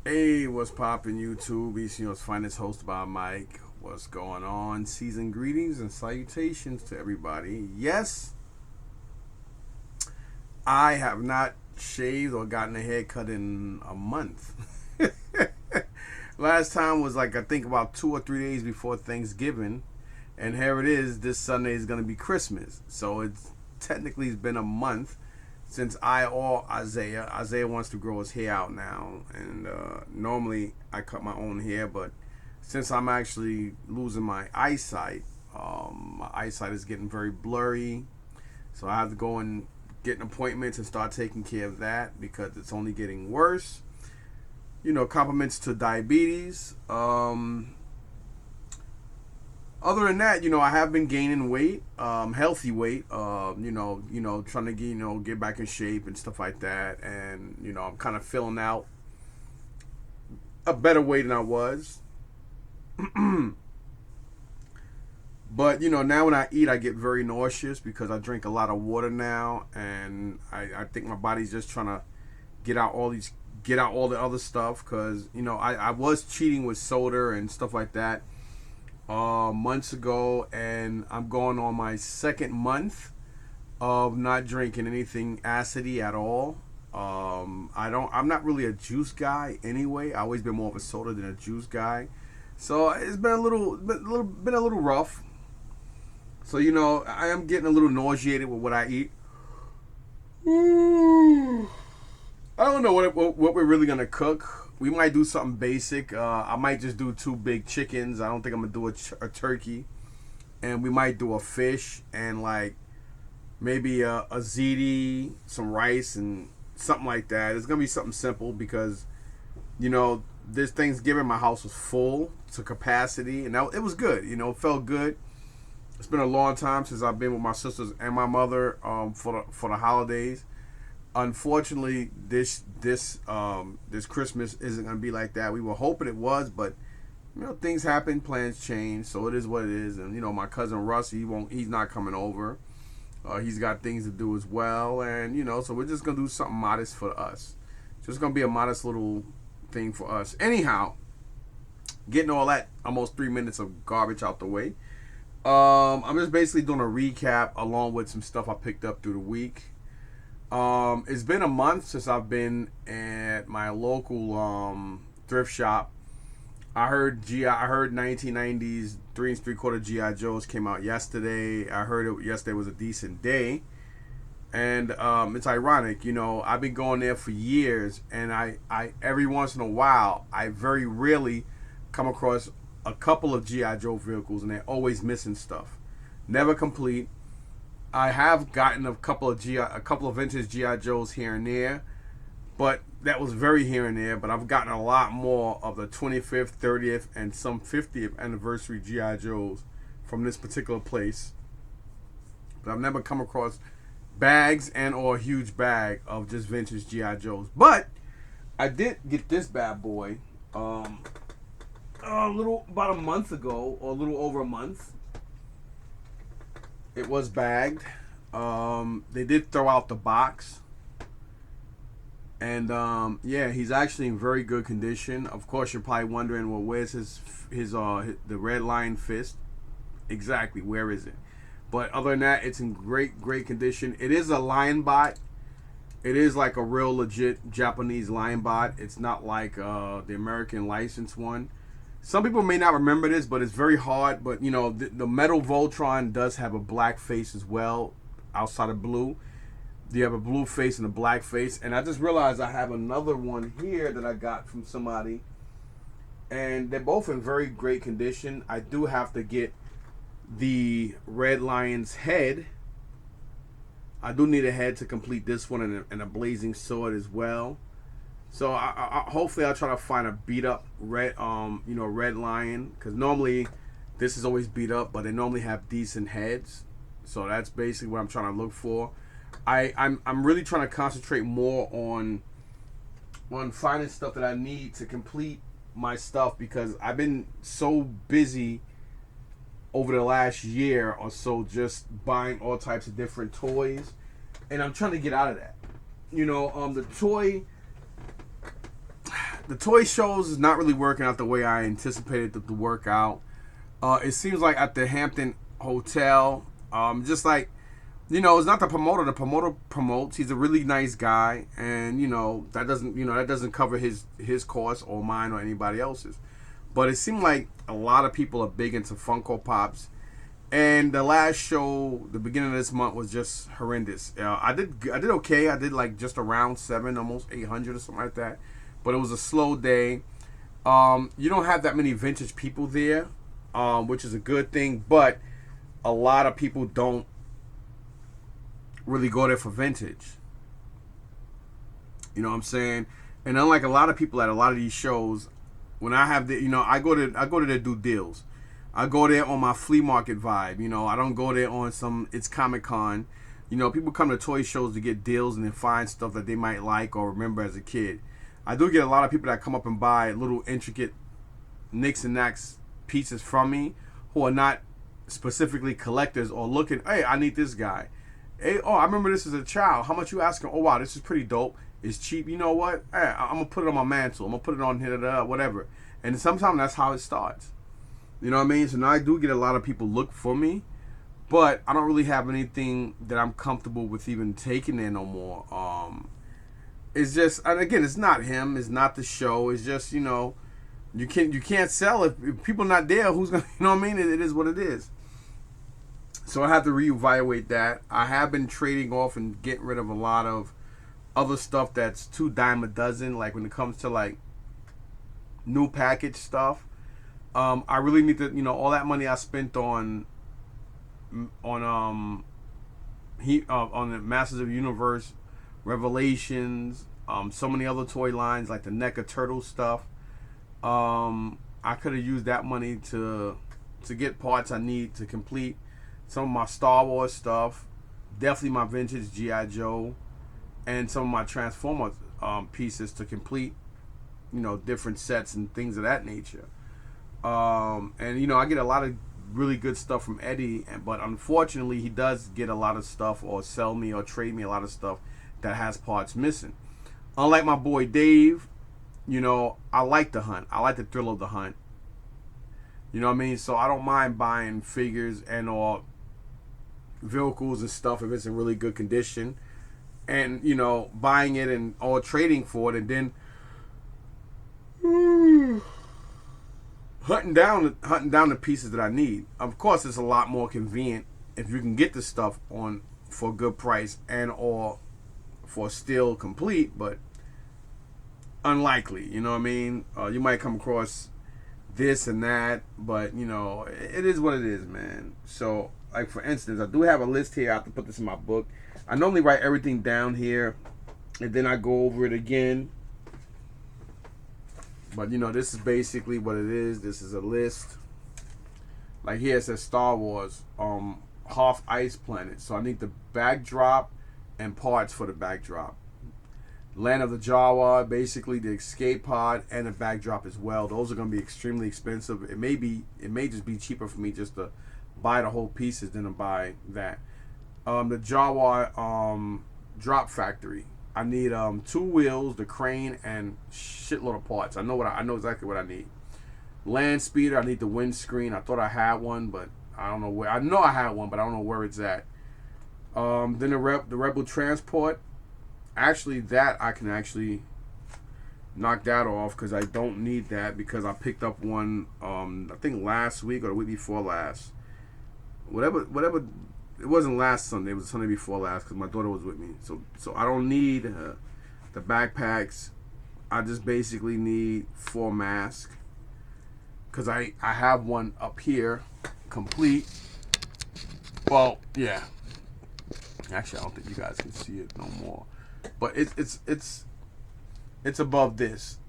Hey, what's poppin' YouTube? ECO's finest host by Mike. What's going on? Season greetings and salutations to everybody. Yes, I have not shaved or gotten a haircut in a month. Last time was like I think about 2 or 3 days before Thanksgiving, and here it is. This Sunday is gonna be Christmas, so it's been a month since I or Isaiah. Isaiah wants to grow his hair out now, and normally I cut my own hair, but since I'm actually losing my eyesight, my eyesight is getting very blurry, so I have to go and get an appointment and start taking care of that because it's only getting worse. Compliments to diabetes. Other than that, I have been gaining weight, healthy weight. Trying to get back in shape and stuff like that. And I'm kind of filling out a better weight than I was. But now when I eat, I get very nauseous because I drink a lot of water now, and I think my body's just trying to get out all the other stuff because I was cheating with soda and stuff like that months ago, and I'm going on my second month of not drinking anything acidy at all. I'm not really a juice guy anyway. I always been more of a soda than a juice guy, so it's been a little rough. So I am getting a little nauseated with what I eat. I don't know what we're really gonna cook. We might do something basic. I might just do two big chickens. I don't think I'm gonna do a turkey, and we might do a fish and like maybe a ziti, some rice, and something like that. It's gonna be something simple because this Thanksgiving my house was full to capacity, and it was good. It felt good. It's been a long time since I've been with my sisters and my mother for the holidays. Unfortunately, this Christmas isn't gonna be like that. We were hoping it was, but things happen, plans change, so it is what it is. And my cousin Russ, he's not coming over. He's got things to do as well, and so we're just gonna do something modest for us. Just gonna be a modest little thing for us. Anyhow, getting all that almost 3 minutes of garbage out the way. I'm just basically doing a recap along with some stuff I picked up through the week. It's been a month since I've been at my local thrift shop. I heard 1990s 3 3/4 GI Joes came out yesterday. I heard yesterday was a decent day, and it's ironic. I've been going there for years, and I every once in a while I very rarely come across a couple of GI Joe vehicles, and they're always missing stuff, never complete. I have gotten a couple of vintage GI Joes here and there, but that was very here and there. But I've gotten a lot more of the 25th, 30th, and some 50th anniversary GI Joes from this particular place. But I've never come across bags and or a huge bag of just vintage GI Joes. But I did get this bad boy about a month ago, or a little over a month. It was bagged. They did throw out the box, and yeah, he's actually in very good condition. Of course, you're probably wondering, well, where's his the red lion fist? Exactly, where is it? But other than that, it's in great condition. It is a lion bot. It is like a real legit Japanese lion bot. It's not like the American licensed one. Some people may not remember this, but it's very hard. But the metal Voltron does have a black face as well, outside of blue. You have a blue face and a black face. And I just realized I have another one here that I got from somebody, and they're both in very great condition. I do have to get the Red Lion's head. I do need a head to complete this one, and a blazing sword as well. So hopefully I'll try to find a beat up red lion, because normally this is always beat up, but they normally have decent heads. So that's basically what I'm trying to look for. I'm really trying to concentrate more on finding stuff that I need to complete my stuff, because I've been so busy over the last year or so just buying all types of different toys, and I'm trying to get out of that. The toy the toy shows is not really working out the way I anticipated it to work out. It seems like at the Hampton Hotel, just like, it's not the promoter. The promoter promotes. He's a really nice guy, and that doesn't cover his cost or mine or anybody else's. But it seemed like a lot of people are big into Funko Pops, and the last show, the beginning of this month, was just horrendous. I did okay. I did like just around 7, almost 800 or something like that. But it was a slow day. You don't have that many vintage people there, which is a good thing. But a lot of people don't really go there for vintage. You know what I'm saying? And unlike a lot of people at a lot of these shows, when I have I go to there to do deals. I go there on my flea market vibe. I don't go there on it's Comic-Con. People come to toy shows to get deals and then find stuff that they might like or remember as a kid. I do get a lot of people that come up and buy little intricate nicks and knacks pieces from me who are not specifically collectors or looking, hey, I need this guy. Hey, oh, I remember this as a child. How much you asking? Oh, wow, this is pretty dope. It's cheap. You know what? Hey, I'm going to put it on my mantle. I'm going to put it on here, whatever. And sometimes that's how it starts. You know what I mean? So now I do get a lot of people look for me, but I don't really have anything that I'm comfortable with even taking there no more. It's just, and again, it's not him. It's not the show. It's just, you can't sell it. If people not there, who's going to, you know what I mean? It is what it is. So I have to reevaluate that. I have been trading off and getting rid of a lot of other stuff that's too dime a dozen. Like when it comes to like new package stuff, I really need to, all that money I spent on the Masters of the Universe, Revelations, so many other toy lines like the NECA Turtle stuff. I could have used that money to get parts I need to complete some of my Star Wars stuff, definitely my vintage G.I. Joe, and some of my Transformer pieces to complete, different sets and things of that nature. And I get a lot of really good stuff from Eddie, but unfortunately he does get a lot of stuff or sell me or trade me a lot of stuff that has parts missing. Unlike my boy Dave, I like the hunt. I like the thrill of the hunt. You know what I mean? So I don't mind buying figures and or vehicles and stuff if it's in really good condition, and buying it and or trading for it, and then hunting down the pieces that I need. Of course, it's a lot more convenient if you can get the stuff for a good price and or for still complete, but unlikely. You know what I mean? You might come across this and that, but it is what it is, man. So, like for instance, I do have a list here. I have to put this in my book. I normally write everything down here, and then I go over it again. But this is basically what it is. This is a list. Like here it says Star Wars, Hoth Ice Planet. So I need the backdrop and parts for the backdrop. Land of the Jawa, basically the escape pod and the backdrop as well. Those are going to be extremely expensive. It may just be cheaper for me just to buy the whole pieces than to buy that. The Jawa drop factory. I need 2 wheels, the crane, and shitload of parts. I know exactly what I need. Land speeder. I need the windscreen. I thought I had one, but I don't know where. I know I had one, but I don't know where it's at. Then the Rebel transport. Actually, that I can actually knock that off because I don't need that because I picked up one. I think last week or the week before last. Whatever. It wasn't last Sunday. It was the Sunday before last because my daughter was with me. So I don't need the backpacks. I just basically need 4 masks because I have one up here complete. Well, yeah. Actually, I don't think you guys can see it no more. But it's above this.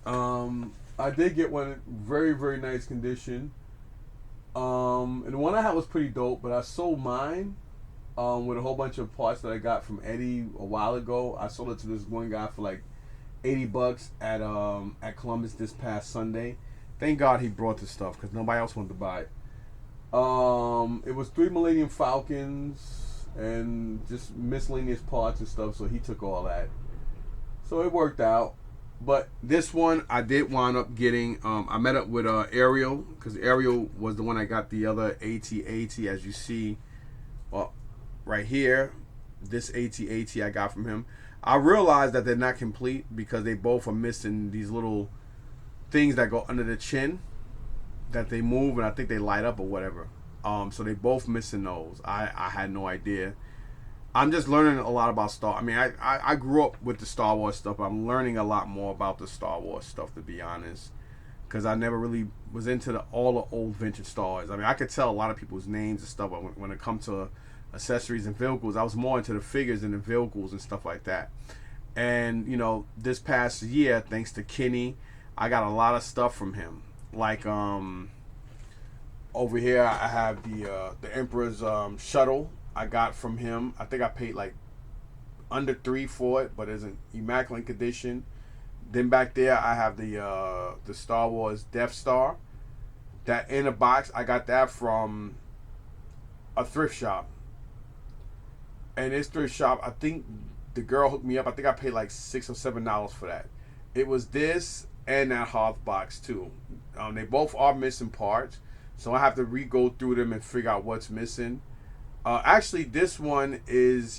I did get one in very, very nice condition. And the one I had was pretty dope, but I sold mine with a whole bunch of parts that I got from Eddie a while ago. I sold it to this one guy for like $80 at Columbus this past Sunday. Thank God he brought the stuff because nobody else wanted to buy it. It was 3 Millennium Falcons and just miscellaneous parts and stuff, so he took all that. So it worked out. But this one I did wind up getting. I met up with Ariel because Ariel was the one I got the other AT-AT, as you see, well, right here. This AT-AT I got from him. I realized that they're not complete because they both are missing these little things that go under the chin that they move, and I think they light up or whatever. So they both missing those. I had no idea. I'm just learning a lot about Star. I mean, I grew up with the Star Wars stuff. But I'm learning a lot more about the Star Wars stuff, to be honest, because I never really was into all the old vintage Stars. I mean, I could tell a lot of people's names and stuff, but when it comes to accessories and vehicles, I was more into the figures and the vehicles and stuff like that. And this past year, thanks to Kenny, I got a lot of stuff from him. Like over here, I have the Emperor's shuttle. I got from him. I think I paid like under $3 for it, but it's an immaculate condition. Then back there, I have the Star Wars Death Star. That in a box, I got that from a thrift shop. And this thrift shop, I think the girl hooked me up. I think I paid like $6 or $7 for that. It was this and that Hoth box too. They both are missing parts, so I have to re-go through them and figure out what's missing. Actually, this one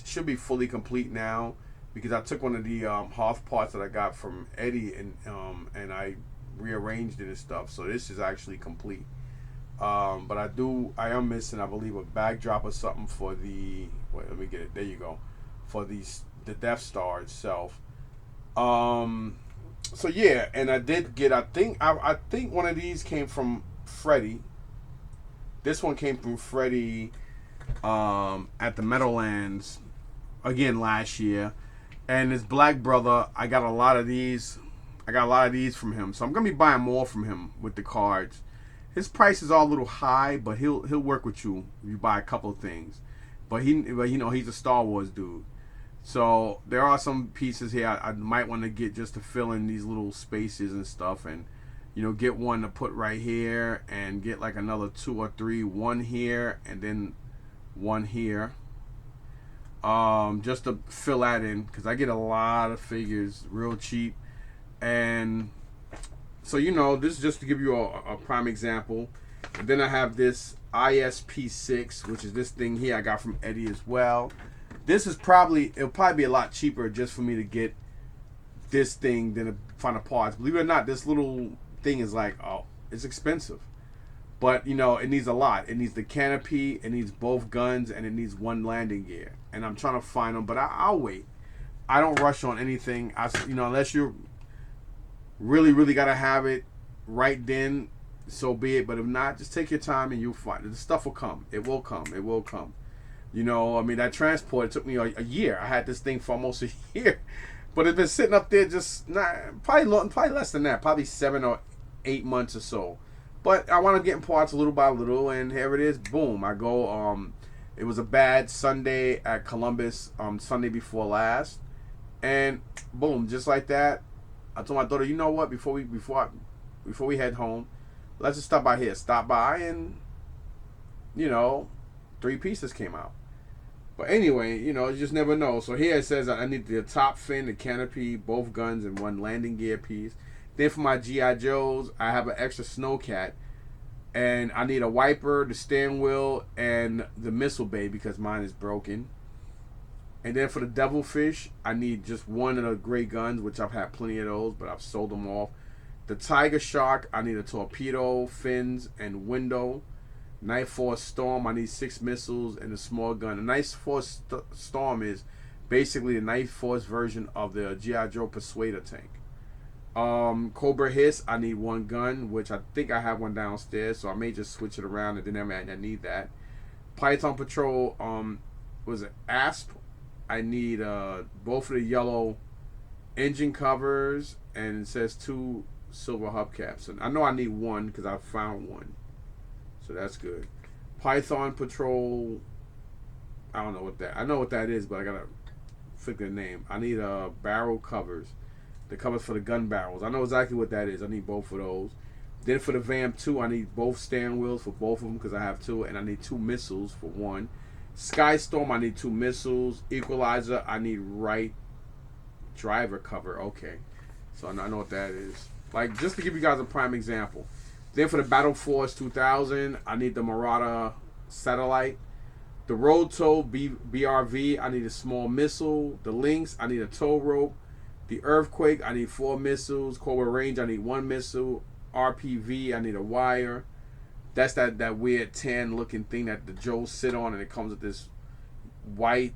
should be fully complete now because I took one of the Hoth parts that I got from Eddie and I rearranged it and stuff. So this is actually complete. But I am missing, I believe, a backdrop or something for the. Wait, let me get it. There you go. For the Death Star itself. So yeah, and I did get. I think one of these came from Freddie. This one came from Freddie. At the Meadowlands again last year, and his black brother, I got a lot of these from him, so I'm gonna be buying more from him with the cards. His prices are a little high, but he'll work with you if you buy a couple of things. But he's a Star Wars dude, so there are some pieces here I might want to get just to fill in these little spaces and stuff, and get one to put right here, and get like another 2 or 3, one here, and then one here, just to fill that in, because I get a lot of figures real cheap. And so this is just to give you a prime example. And then I have this ISP6, which is this thing here I got from Eddie as well. It'll probably be a lot cheaper just for me to get this thing than to find the parts. Believe it or not, this little thing is like, it's expensive. But, it needs a lot. It needs the canopy, it needs both guns, and it needs one landing gear. And I'm trying to find them, but I'll wait. I don't rush on anything. Unless you're really, really got to have it right then, so be it. But if not, just take your time and you'll find it. The stuff will come. It will come. It will come. That transport, it took me a year. I had this thing for almost a year. But it's been sitting up there probably less than that. Probably 7 or 8 months or so. But I wound up getting parts little by little, and here it is. Boom. I go. It was a bad Sunday at Columbus, Sunday before last, and boom, just like that. I told my daughter, you know what? Before we head home, let's just stop by here. Stop by, and 3 pieces came out. But anyway, you just never know. So here it says I need the top fin, the canopy, both guns, and one landing gear piece. Then for my G.I. Joes, I have an extra Snowcat. And I need a wiper, the steering wheel, and the missile bay because mine is broken. And then for the Devilfish, I need just one of the gray guns, which I've had plenty of those, but I've sold them off. The Tiger Shark, I need a torpedo, fins, and window. Night Force Storm, I need 6 missiles and a small gun. The Night Force Storm is basically the Night Force version of the G.I. Joe Persuader tank. Cobra Hiss, I need 1 gun, which I think I have one downstairs, so I may just switch it around, and then I need that. Python Patrol, was it Asp? I need both of the yellow engine covers, and it says 2 silver hubcaps. And I know I need 1 because I found 1, so that's good. Python Patrol, I don't know what that. I know what that is, but I gotta figure the name. I need barrel covers. The covers for the gun barrels. I know exactly what that is. I need both of those. Then for the VAM 2, I need both steering wheels for both of them because I have 2, and I need 2 missiles for 1. Skystorm, I need 2 missiles. Equalizer, I need right Driver cover. Okay. So I know what that is. Like, just to give you guys a prime example. Then for the Battle Force 2000, I need the Marauder satellite. The Road Tow BRV, I need a small missile. The Lynx, I need a tow rope. The Earthquake, I need 4 missiles. Cobra Range, I need 1 missile. RPV, I need a wire. That's that weird tan looking thing that the Joes sit on, and it comes with this white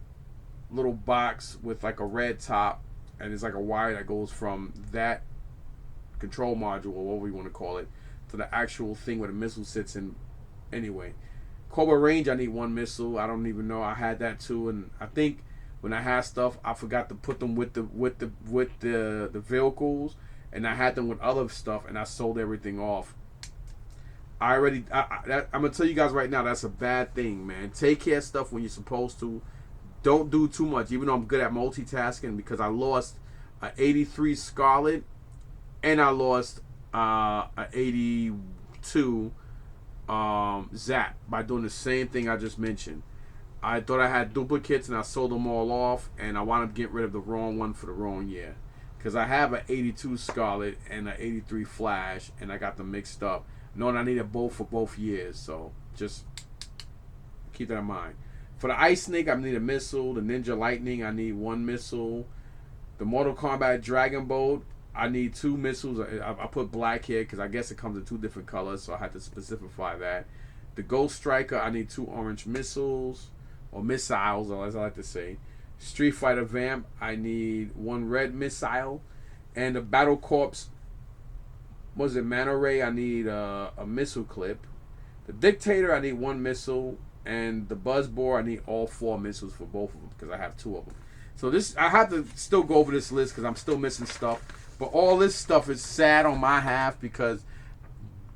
little box with like a red top, and it's like a wire that goes from that control module, or whatever you want to call it, to the actual thing where the missile sits in. Anyway, Cobra Range, I need 1 missile. I don't even know. I had that too, and I think when I had stuff, I forgot to put them with the vehicles, and I had them with other stuff, and I sold everything off. I'm gonna tell you guys right now, that's a bad thing, man. Take care of stuff when you're supposed to. Don't do too much, even though I'm good at multitasking, because I lost an 83 Scarlet and I lost an 82 Zap by doing the same thing I just mentioned. I thought I had duplicates and I sold them all off, and I wound up getting rid of the wrong one for the wrong year. Because I have an 82 Scarlet and an 83 Flash, and I got them mixed up, knowing I needed both for both years. So just keep that in mind. For the Ice Snake, I need a missile. The Ninja Lightning, I need 1 missile. The Mortal Kombat Dragon Bolt, I need 2 missiles. I put black here because I guess it comes in 2 different colors, so I had to specify that. The Ghost Striker, I need 2 orange missiles, or missiles, as I like to say. Street Fighter Vamp, I need 1 red missile. And the Battle Corps, Mana Ray, I need a missile clip. The Dictator, I need 1 missile. And the Buzzbore, I need all 4 missiles for both of them because I have 2 of them. So I have to still go over this list because I'm still missing stuff. But all this stuff is sad on my half because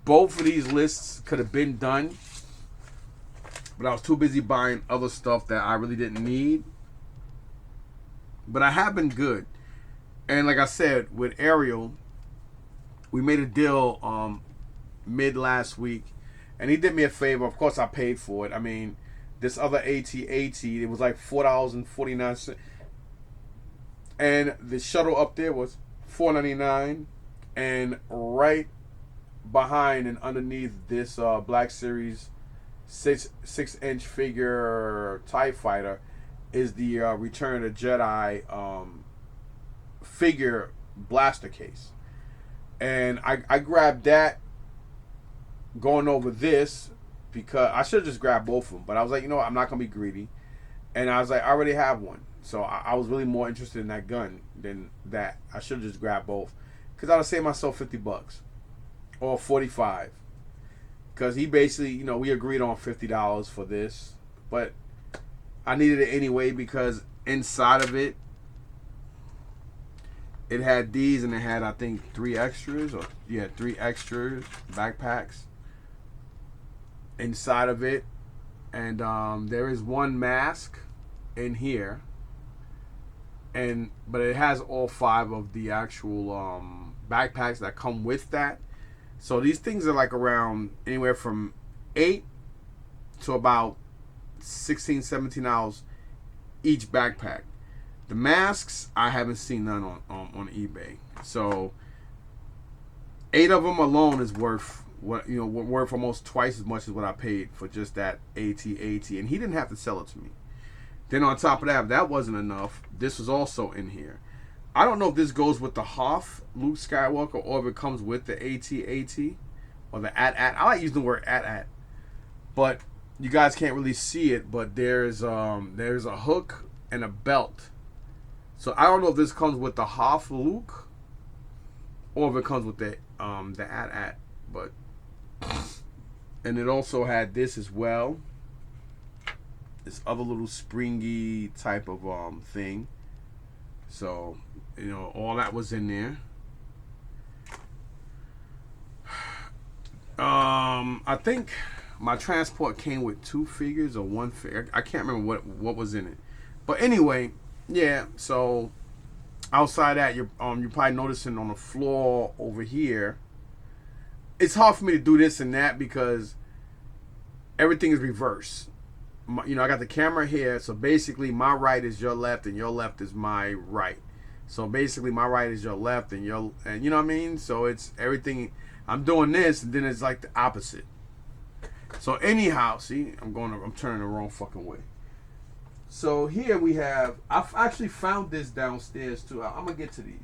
both of these lists could have been done, but I was too busy buying other stuff that I really didn't need. But I have been good. And like I said, with Ariel, we made a deal mid last week. And he did me a favor. Of course, I paid for it. I mean, this other AT-AT, it was like $4.49. And the shuttle up there was $4.99. And right behind and underneath this Black Series 6-inch figure TIE Fighter is the Return of the Jedi figure blaster case. And I grabbed that going over this because I should have just grabbed both of them, but I was like, you know what, I'm not gonna be greedy, and I was like, I already have one, so I was really more interested in that gun than that. I should have just grabbed both because I would save myself $50 or $45 because he basically, you know, we agreed on $50 for this, but I needed it anyway because inside of it had these, and it had, I think, 3 extras, 3 extras backpacks inside of it, and there is 1 mask in here, but it has all 5 of the actual backpacks that come with that. So these things are like around anywhere from $8 to about $16, $17 each backpack. The masks, I haven't seen none on eBay. So 8 of them alone is worth worth almost twice as much as what I paid for just that AT-AT, and he didn't have to sell it to me. Then on top of that, if that wasn't enough, this was also in here. I don't know if this goes with the Hoth Luke Skywalker or if it comes with the AT-AT or the AT-AT. I like using the word AT-AT, but you guys can't really see it. But there's a hook and a belt. So I don't know if this comes with the Hoth Luke or if it comes with the AT-AT, but. And it also had this as well. This other little springy type of thing. So, you know, all that was in there. I think my transport came with 2 figures or 1 figure. I can't remember what was in it. But anyway, yeah, so outside that, you're probably noticing on the floor over here, it's hard for me to do this and that because everything is reversed. I got the camera here, so basically my right is your left and your left is my right. So basically, my right is your left, and you know what I mean. So it's everything. I'm doing this, and then it's like the opposite. So anyhow, see, I'm turning the wrong fucking way. So here we have. I've actually found this downstairs too. I'm gonna get to these.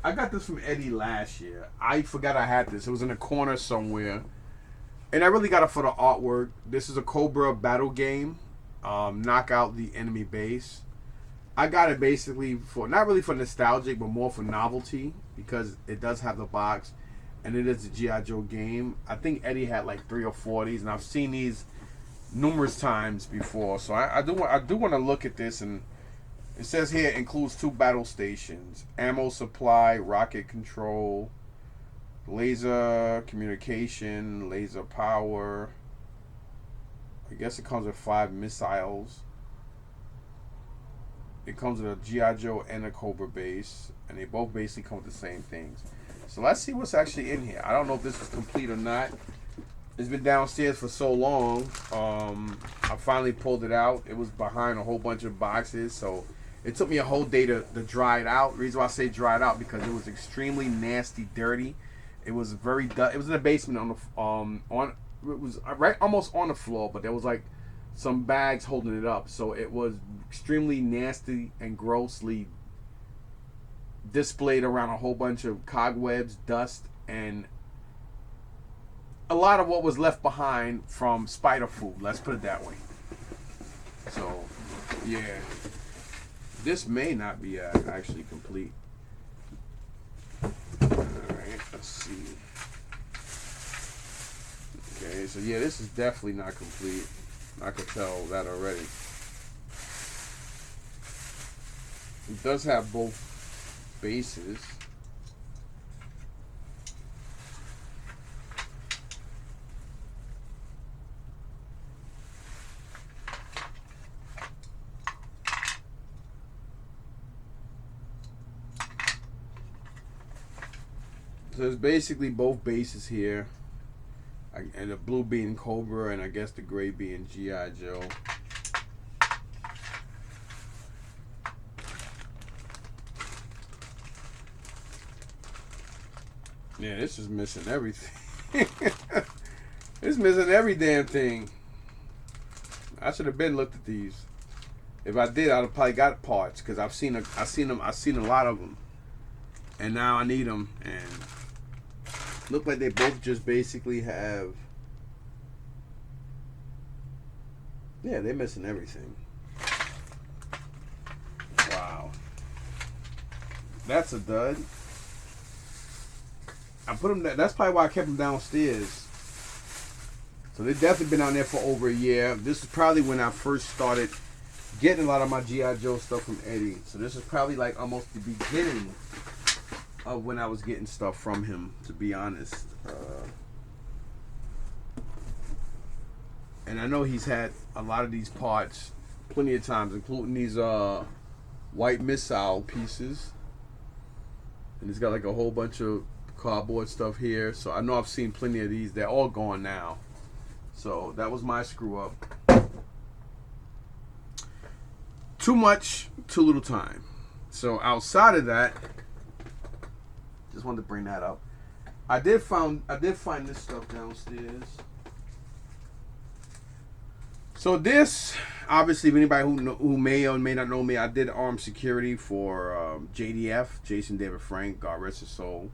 I got this from Eddie last year. I forgot I had this. It was in a corner somewhere. And I really got it for the artwork. This is a Cobra battle game. Knock out the enemy base. I got it basically for, not really for nostalgic, but more for novelty. Because it does have the box. And it is a G.I. Joe game. I think Eddie had like 3 or 4 of these. And I've seen these numerous times before. So I do want to look at this. And it says here it includes 2 battle stations. Ammo supply, rocket control, laser communication, laser power. I guess it comes with 5 missiles. It comes with a G.I. Joe and a Cobra base. And they both basically come with the same things. So let's see what's actually in here. I don't know if this is complete or not. It's been downstairs for so long. I finally pulled it out. It was behind a whole bunch of boxes. So it took me a whole day to dry it out. The reason why I say dry it out, because it was extremely nasty, dirty. It was very it was in the basement on it was right almost on the floor, but there was like some bags holding it up. So it was extremely nasty and grossly displayed around a whole bunch of cobwebs, dust, and a lot of what was left behind from spider food. Let's put it that way. So, yeah. This may not be actually complete. Alright, let's see. Okay, so yeah, this is definitely not complete. I could tell that already. It does have both bases. So there's basically both bases here, and the blue being Cobra, and I guess the gray being G.I. Joe. Yeah, this is missing everything. It's missing every damn thing. I should have been looked at these. If I did, I'd have probably got parts, because I've seen a lot of them, and now I need them. And look like they both just basically have. Yeah, they're missing everything. Wow, that's a dud. I put them. That's probably why I kept them downstairs. So they've definitely been down there for over a year. This is probably when I first started getting a lot of my G.I. Joe stuff from Eddie. So this is probably like almost the beginning of when I was getting stuff from him, to be honest. And I know he's had a lot of these parts plenty of times, including these white missile pieces. And he's got like a whole bunch of cardboard stuff here. So I know I've seen plenty of these. They're all gone now. So that was my screw up. Too much, too little time. So outside of that, just wanted to bring that up. I did find this stuff downstairs. So this, obviously, if anybody who may or may not know me, I did armed security for JDF, Jason David Frank, God rest his soul.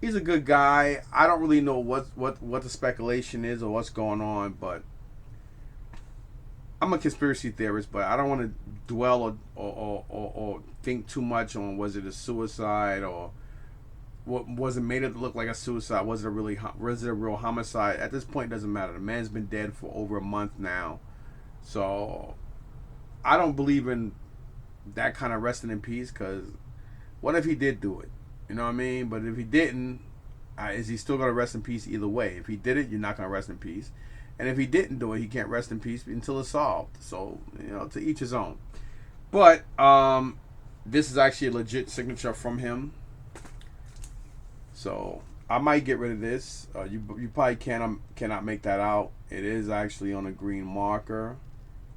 He's a good guy. I don't really know what the speculation is or what's going on, but I'm a conspiracy theorist, but I don't want to dwell or think too much on was it a suicide or what was it made it look like a suicide? Was it a real homicide? At this point, it doesn't matter. The man's been dead for over a month now, so I don't believe in that kind of resting in peace. Because what if he did do it? You know what I mean? But if he didn't, is he still gonna rest in peace either way? If he did it, you're not gonna rest in peace. And if he didn't do it, he can't rest in peace until it's solved. So, to each his own. But this is actually a legit signature from him. So I might get rid of this. You probably cannot make that out. It is actually on a green marker.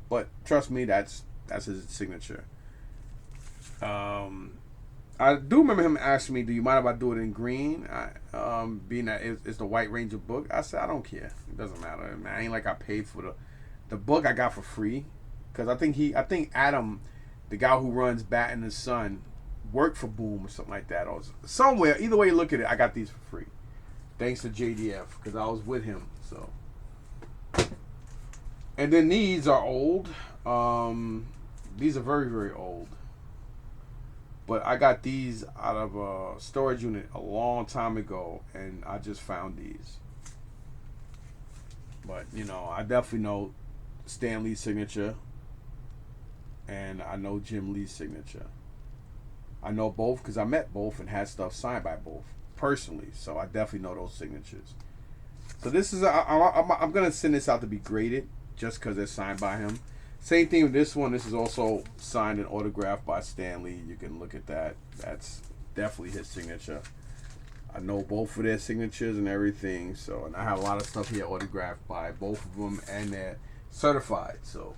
But trust me, that's That's his signature. I do remember him asking me, "Do you mind if I do it in green?" Being that it's the White Ranger book, I said, "I don't care. It doesn't matter, man. I ain't like I paid for the book. I got for free, because I think Adam, the guy who runs Bat in the Sun, worked for Boom or something like that, or somewhere. Either way you look at it, I got these for free, thanks to JDF, because I was with him. So, and then these are old. These are very, very old. But I got these out of a storage unit a long time ago, and I just found these. But, I definitely know Stan Lee's signature, and I know Jim Lee's signature. I know both because I met both and had stuff signed by both personally, so I definitely know those signatures. So this is, I'm going to send this out to be graded just because they're signed by him. Same thing with this one. This is also signed and autographed by Stan Lee. You can look at that. That's definitely his signature. I know both of their signatures and everything. So, and I have a lot of stuff here autographed by both of them, and they're certified. So,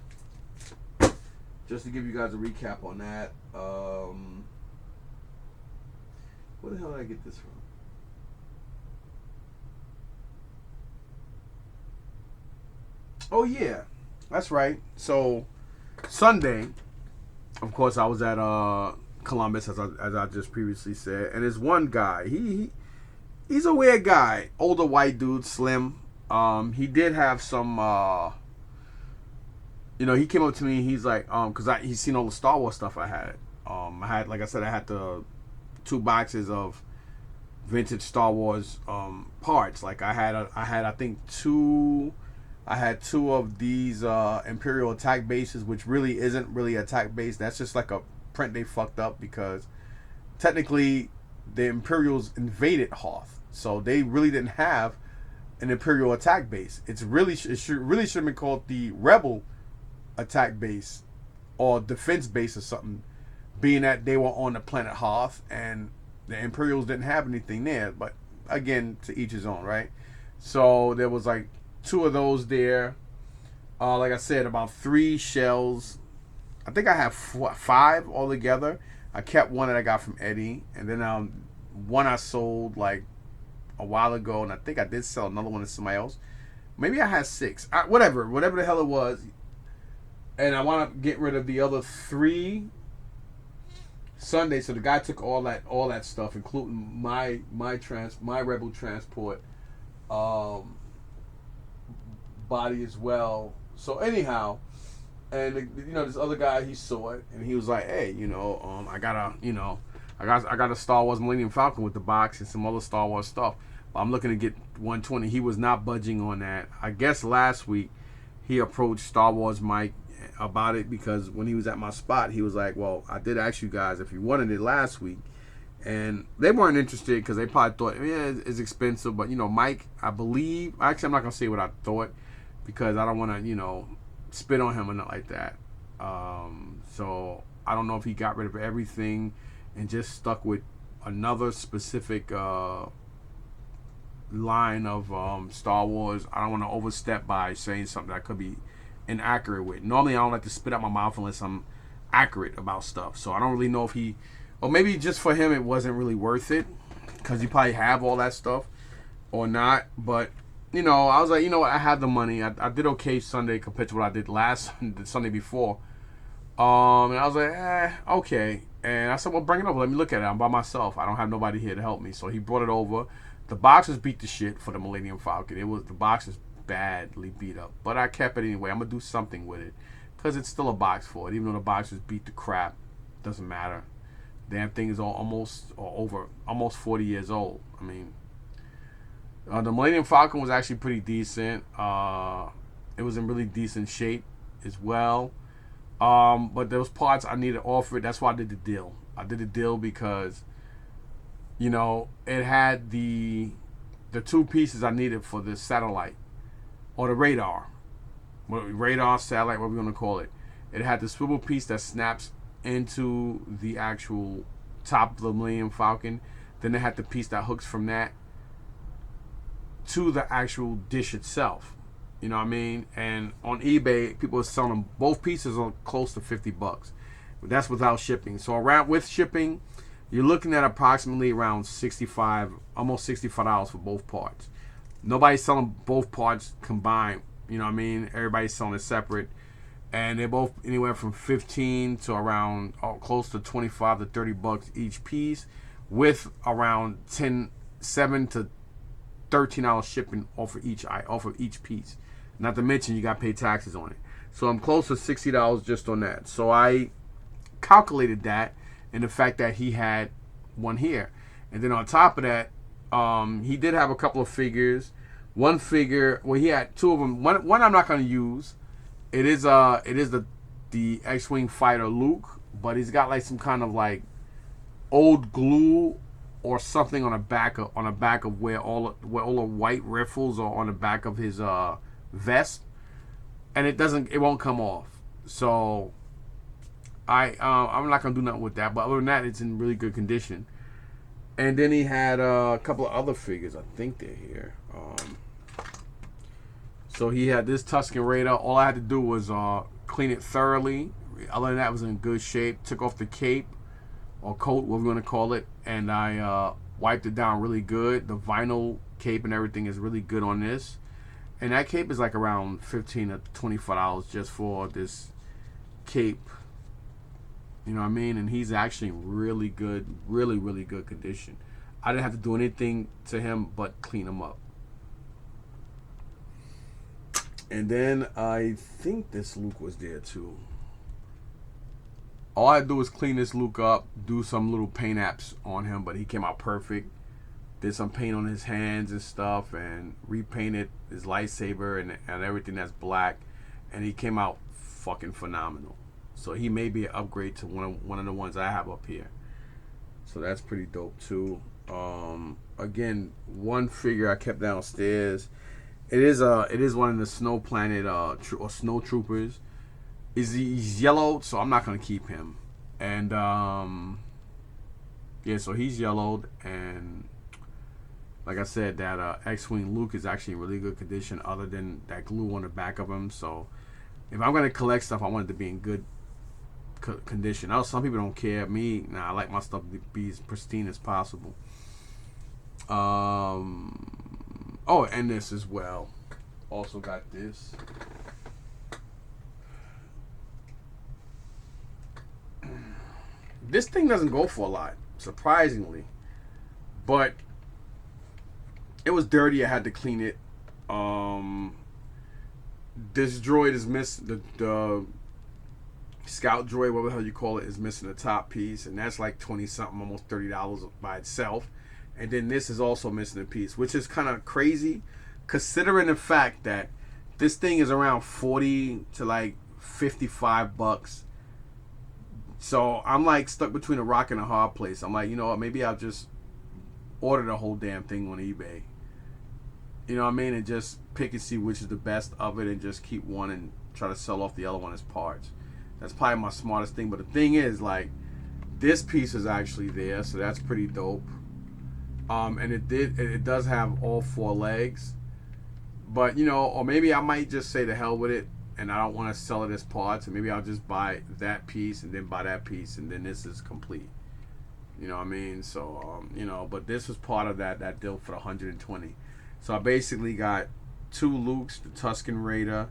just to give you guys a recap on that. Where the hell did I get this from? Oh yeah. That's right. So Sunday, of course, I was at Columbus, as I just previously said, and there's one guy. He's a weird guy, older white dude, slim. He did have some. He came up to me. He's like, because he's seen all the Star Wars stuff I had. Like I said, I had the 2 boxes of vintage Star Wars parts. Like I had I think 2. I had 2 of these Imperial attack bases, which really isn't really attack base. That's just like a print they fucked up, because technically the Imperials invaded Hoth, so they really didn't have an Imperial attack base. It should have been called the Rebel attack base or defense base or something, being that they were on the planet Hoth and the Imperials didn't have anything there. But again, to each his own, right? So there was like 2 of those there. Like I said, about 3 shells. I think I have 5 altogether. I kept one that I got from Eddie, and then one I sold like a while ago, and I think I did sell another one to somebody else. Maybe I had 6. Whatever the hell it was. And I want to get rid of the other 3 Sunday. So the guy took all that stuff, including my Rebel transport body as well. So anyhow, and this other guy, he saw it and he was like, "Hey, I got a Star Wars Millennium Falcon with the box and some other Star Wars stuff. But I'm looking to get 120." He was not budging on that. I guess last week he approached Star Wars Mike about it, because when he was at my spot, he was like, "Well, I did ask you guys if you wanted it last week," and they weren't interested because they probably thought, "Yeah, it's expensive." But Mike, I believe, actually, I'm not gonna say what I thought, because I don't want to, spit on him or nothing like that. So I don't know if he got rid of everything and just stuck with another specific line of Star Wars. I don't want to overstep by saying something that could be inaccurate with. Normally, I don't like to spit out my mouth unless I'm accurate about stuff. So I don't really know if or maybe just for him, it wasn't really worth it, because you probably have all that stuff or not. But I was like, what, I had the money. I did okay Sunday compared to what I did last Sunday before. And I was like, okay. And I said, well, bring it over. Let me look at it. I'm by myself. I don't have nobody here to help me. So he brought it over. The boxes beat the shit for the Millennium Falcon. The boxes badly beat up. But I kept it anyway. I'm going to do something with it, because it's still a box for it. Even though the boxes beat the crap, doesn't matter. Damn thing is almost 40 years old. I mean, the Millennium Falcon was actually pretty decent. It was in really decent shape as well. But there was parts I needed off it. That's why I did the deal. I did the deal because, it had the 2 pieces I needed for the satellite, or the radar. Radar, satellite, what we're going to call it. It had the swivel piece that snaps into the actual top of the Millennium Falcon. Then it had the piece that hooks from that to the actual dish itself. You know what I mean? And on eBay, people are selling both pieces are close to $50. But that's without shipping. So around with shipping, you're looking at approximately around 65, almost $65 for both parts. Nobody's selling both parts combined. You know what I mean? Everybody's selling it separate. And they're both anywhere from 15 to around close to 25 to $30 each piece, with around 7 to $13 shipping off of each piece. Not to mention you got to pay taxes on it. So I'm close to $60 just on that. So I calculated that, and the fact that he had one here, and then on top of that, he did have a couple of figures. One figure, well, he had two of them. One I'm not going to use. It is the X-wing fighter Luke, but he's got like some kind of like old glue or something on the back of where all the white riffles are on the back of his vest, and it won't come off. So I'm not gonna do nothing with that. But other than that, it's in really good condition. And then he had a couple of other figures. I think they're here. So he had this Tusken Raider. All I had to do was clean it thoroughly. Other than that, it was in good shape. Took off the cape or coat, whatever you want to call it, and I wiped it down really good. The vinyl cape and everything is really good on this. And that cape is like around $15 to $25 just for this cape. You know what I mean? And he's actually really good, really, really good condition. I didn't have to do anything to him but clean him up. And then I think this Luke was there too. All I had to do was clean this Luke up, do some little paint apps on him, but he came out perfect. Did some paint on his hands and stuff, and repainted his lightsaber and everything that's black, and he came out fucking phenomenal. So he may be an upgrade to one of the ones I have up here. So that's pretty dope too. Again, one figure I kept downstairs. It is one of the Snow Planet or Snow Troopers. He's yellowed, so I'm not gonna keep him. And yeah, so he's yellowed, and like I said, that X-wing Luke is actually in really good condition, other than that glue on the back of him. So if I'm gonna collect stuff, I want it to be in good condition. I know some people don't care. Me, I like my stuff to be as pristine as possible. Oh, and this as well. Also got this. This thing doesn't go for a lot, surprisingly. But it was dirty. I had to clean it. This droid is missing the scout droid, whatever the hell you call it, is missing the top piece, and that's like 20 something, almost $30 by itself. And then this is also missing a piece, which is kind of crazy, considering the fact that this thing is around 40 to like $55. So I'm like stuck between a rock and a hard place. I'm like, you know what, maybe I'll just order the whole damn thing on eBay. You know what I mean? And just pick and see which is the best of it, and just keep one and try to sell off the other one as parts. That's probably my smartest thing. But the thing is, like, this piece is actually there, so that's pretty dope. And it does have all four legs. But, you know, or maybe I might just say the hell with it, and I don't want to sell it as parts, and maybe I'll just buy that piece and then buy that piece, and then this is complete. You know what I mean? So, you know, but this was part of that deal for the 120. So I basically got two Lukes, the Tusken Raider.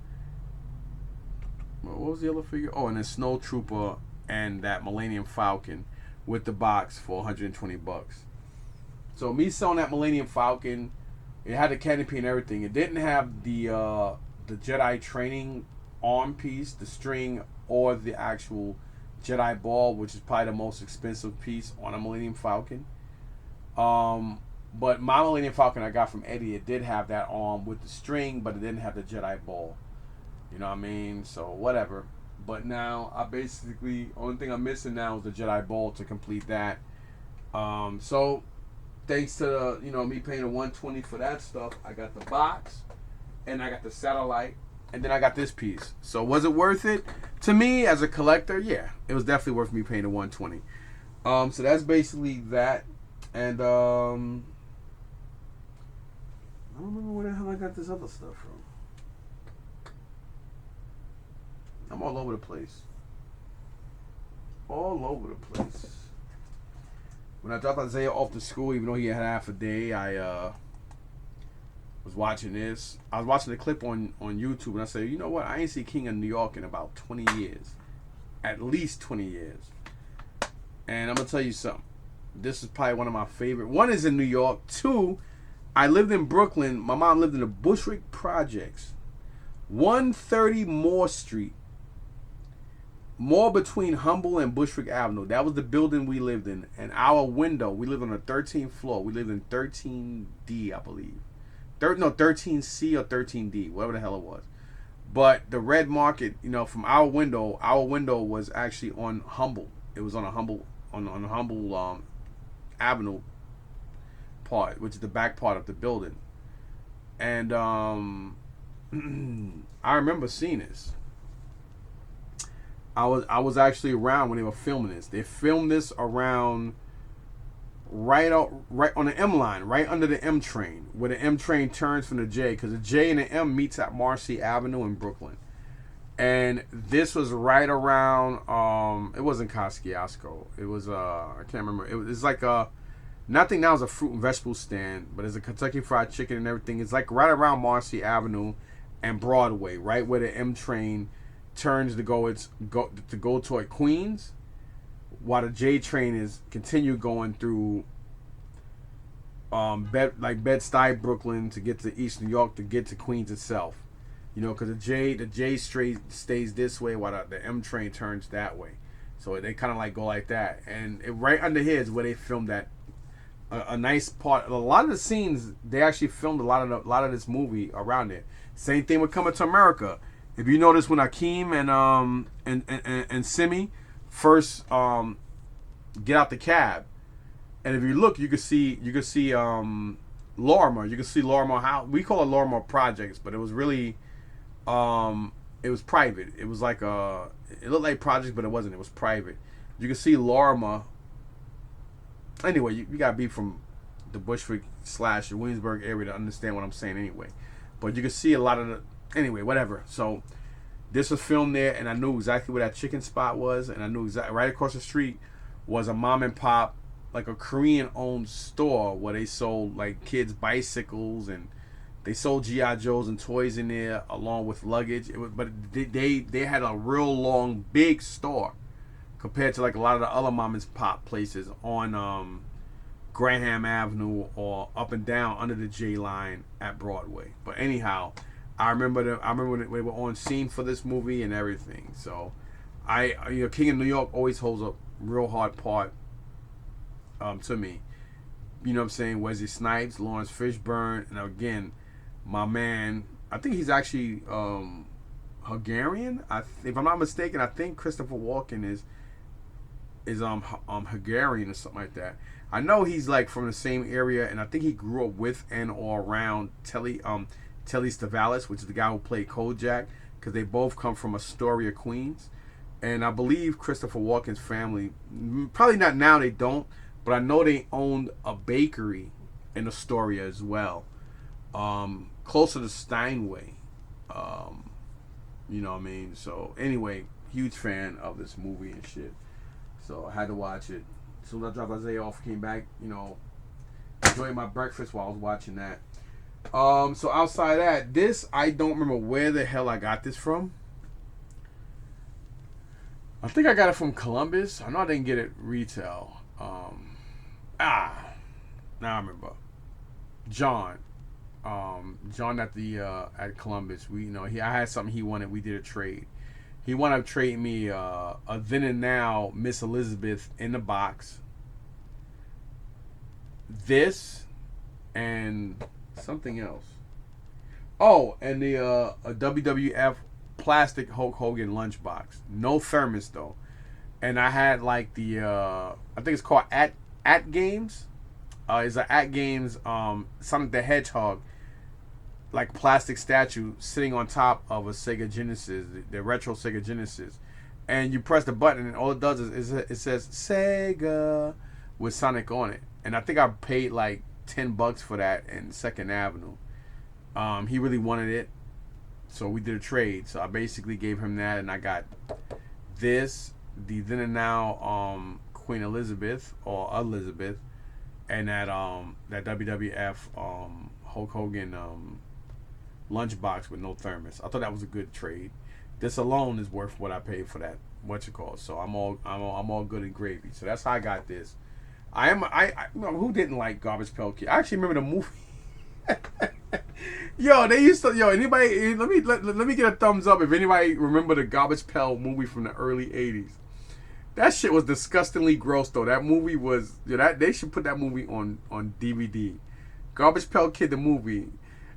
What was the other figure? Oh, and a Snow Trooper and that Millennium Falcon with the box for $120. So me selling that Millennium Falcon, it had the canopy and everything. It didn't have the Jedi training arm piece, the string, or the actual Jedi ball, which is probably the most expensive piece on a Millennium Falcon. But my Millennium Falcon I got from Eddie, it did have that arm with the string, but it didn't have the Jedi ball. You know what I mean? So whatever. But now I basically, only thing I'm missing now is the Jedi ball to complete that. So thanks to me paying the $120 for that stuff, I got the box, and I got the satellite, and then I got this piece. So was it worth it? To me, as a collector, yeah, it was definitely worth me paying the $120. So that's basically that. And I don't remember where the hell I got this other stuff from. I'm all over the place. All over the place. When I dropped Isaiah off to school, even though he had half a day, I was watching this. I was watching the clip on YouTube, and I said, you know what? I ain't seen King of New York in about 20 years. At least 20 years. And I'm going to tell you something. This is probably one of my favorite. One is in New York. Two, I lived in Brooklyn. My mom lived in the Bushwick Projects. 130 Moore Street. More between Humble and Bushwick Avenue. That was the building we lived in. And our window, we lived on the 13th floor. We lived in 13D, I believe. 13C or 13D, whatever the hell it was. But the Red Market, you know, from our window was actually on Humble. It was on a Humble Avenue part, which is the back part of the building. And I remember seeing this. I was actually around when they were filming this. They filmed this around right on the M line, right under the M train, where the M train turns from the J, because the J and the M meets at Marcy Avenue in Brooklyn. And this was right around, it wasn't Kosciuszko. It was, I can't remember. It's like nothing now is a fruit and vegetable stand, but it's a Kentucky Fried Chicken and everything. It's like right around Marcy Avenue and Broadway, right where the M train turns to go toward Queens, while the J train is continue going through Bed-Stuy, Brooklyn, to get to East New York, to get to Queens itself. You know, because the J straight stays this way while the M train turns that way. So they kind of like go like that. And right under here is where they filmed that. A nice part. A lot of the scenes, they actually filmed a lot of this movie around it. Same thing with Coming to America. If you notice when Akeem and Simi first get out the cab, and if you look, you can see Lorimer. You can see Lorimer House. We call it Lorimer Projects, but it was really it was private. It was like it looked like projects, but it wasn't. It was private. You can see Lorimer. Anyway, you gotta be from the Bushwick / Williamsburg area to understand what I'm saying anyway. But you can see a lot of the, anyway, whatever. So this was filmed there, and I knew exactly where that chicken spot was, and I knew exactly right across the street was a mom and pop, like a Korean owned store where they sold like kids bicycles, and they sold G.I. Joes and toys in there along with luggage. But they had a real long big store compared to like a lot of the other mom and pop places on Graham Avenue or up and down under the J line at Broadway. But anyhow, I remember when we were on scene for this movie and everything. So King of New York always holds a real hard part to me. You know what I'm saying? Wesley Snipes, Lawrence Fishburne, and again, my man, I think he's actually Hungarian. If I'm not mistaken, I think Christopher Walken is Hungarian or something like that. I know he's like from the same area, and I think he grew up with and or around Telly Savalas, which is the guy who played Kojak, because they both come from Astoria, Queens. And I believe Christopher Walken's family, probably not now, they don't, but I know they owned a bakery in Astoria as well, closer to Steinway. You know what I mean? So anyway, huge fan of this movie and shit. So I had to watch it. As soon as I dropped Isaiah off, came back, you know, enjoying my breakfast while I was watching that. So outside that, this, I don't remember where the hell I got this from. I think I got it from Columbus. I know I didn't get it retail. Now I remember. John at Columbus. I had something he wanted. We did a trade. He wanted to trade me a then and now Miss Elizabeth in the box. This and something else. Oh, and a WWF plastic Hulk Hogan lunchbox. No thermos though. And I had like the I think it's called At Games. It's an At Games Sonic the Hedgehog like plastic statue sitting on top of a Sega Genesis, the retro Sega Genesis. And you press the button and all it does is it says Sega with Sonic on it. And I think I paid like $10 for that in 2nd Avenue. He really wanted it. So we did a trade. So I basically gave him that, and I got this, the then and now Queen Elizabeth or Elizabeth, and that WWF Hulk Hogan lunchbox with no thermos. I thought that was a good trade. This alone is worth what I paid for that. What you call? So I'm all good and gravy. So that's how I got this. You know, who didn't like Garbage Pail Kid? I actually remember the movie. They used to anybody let me get a thumbs up if anybody remember the Garbage Pail movie from the early 80s. That shit was disgustingly gross though. That movie was that they should put that movie on DVD. Garbage Pail Kid the movie.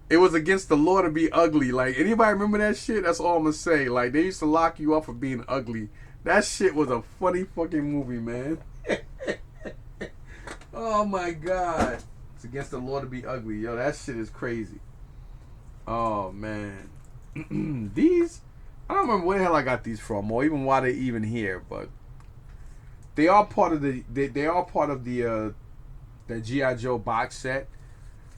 It was against the law to be ugly. Like, anybody remember that shit? That's all I'm gonna say. Like, they used to lock you up for being ugly. That shit was a funny fucking movie, man. Oh my god. It's against the law to be ugly. Yo, that shit is crazy. Oh man. These, I don't remember where the hell I got these from or even why they even here, but they are part of the G.I. Joe box set.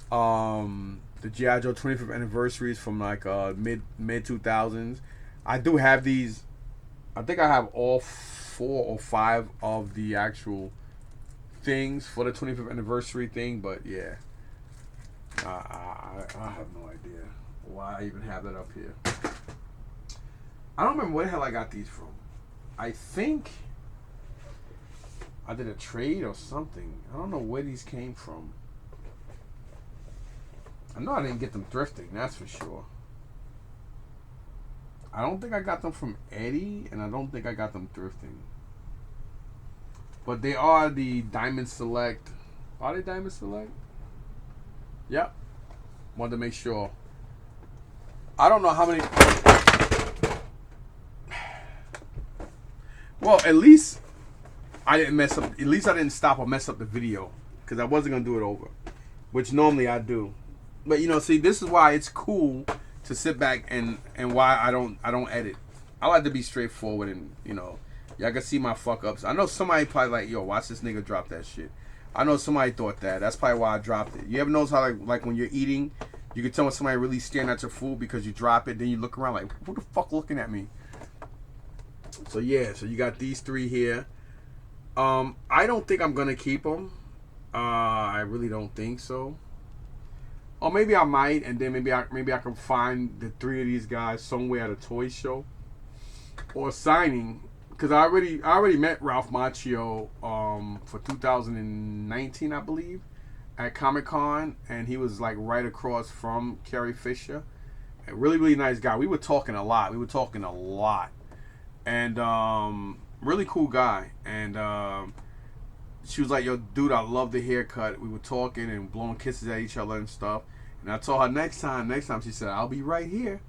The G.I. Joe 25th anniversaries from like mid 2000s. I do have these. I think I have all 4 or 5 of the actual things for the 25th anniversary thing, but yeah, I have no idea why I even have that up here. I don't remember where the hell I got these from. I think I did a trade or something. I don't know where these came from. I know I didn't get them thrifting, that's for sure. I don't think I got them from Eddie, and I don't think I got them thrifting. But they are the Diamond Select. Are they Diamond Select? Yep. Wanted to make sure. I don't know how many. Well, at least I didn't mess up. At least I didn't stop or mess up the video, because I wasn't gonna do it over, which normally I do. But see, this is why it's cool to sit back and why I don't edit. I like to be straightforward and y'all can see my fuck ups. I know somebody probably like, yo, watch this nigga drop that shit. I know somebody thought that. That's probably why I dropped it. You ever notice how like when you're eating, you can tell when somebody really staring at your food because you drop it, then you look around like, who the fuck looking at me? So yeah, so you got these 3 here. I don't think I'm gonna keep them. I really don't think so. Or maybe I might, and then maybe I can find the 3 of these guys somewhere at a toy show or signing. Because I already met Ralph Macchio for 2019, I believe, at Comic-Con, and he was like right across from Carrie Fisher. A really, really nice guy. We were talking a lot. And really cool guy. And she was like, yo, dude, I love the haircut. We were talking and blowing kisses at each other and stuff. And I told her next time she said, I'll be right here.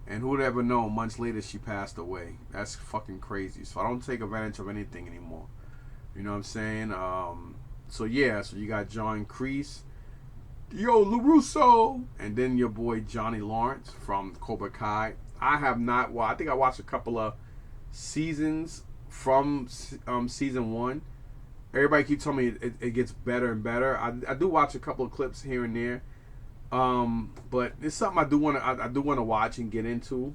And who would ever know, months later she passed away. That's fucking crazy. So I don't take advantage of anything anymore. You know what I'm saying? So yeah, so you got John Kreese, yo, LaRusso, and then your boy Johnny Lawrence from Cobra Kai. I have not I think I watched a couple of seasons from season 1. Everybody keeps telling me it gets better and better. I do watch a couple of clips here and there. But it's something I do want to watch and get into,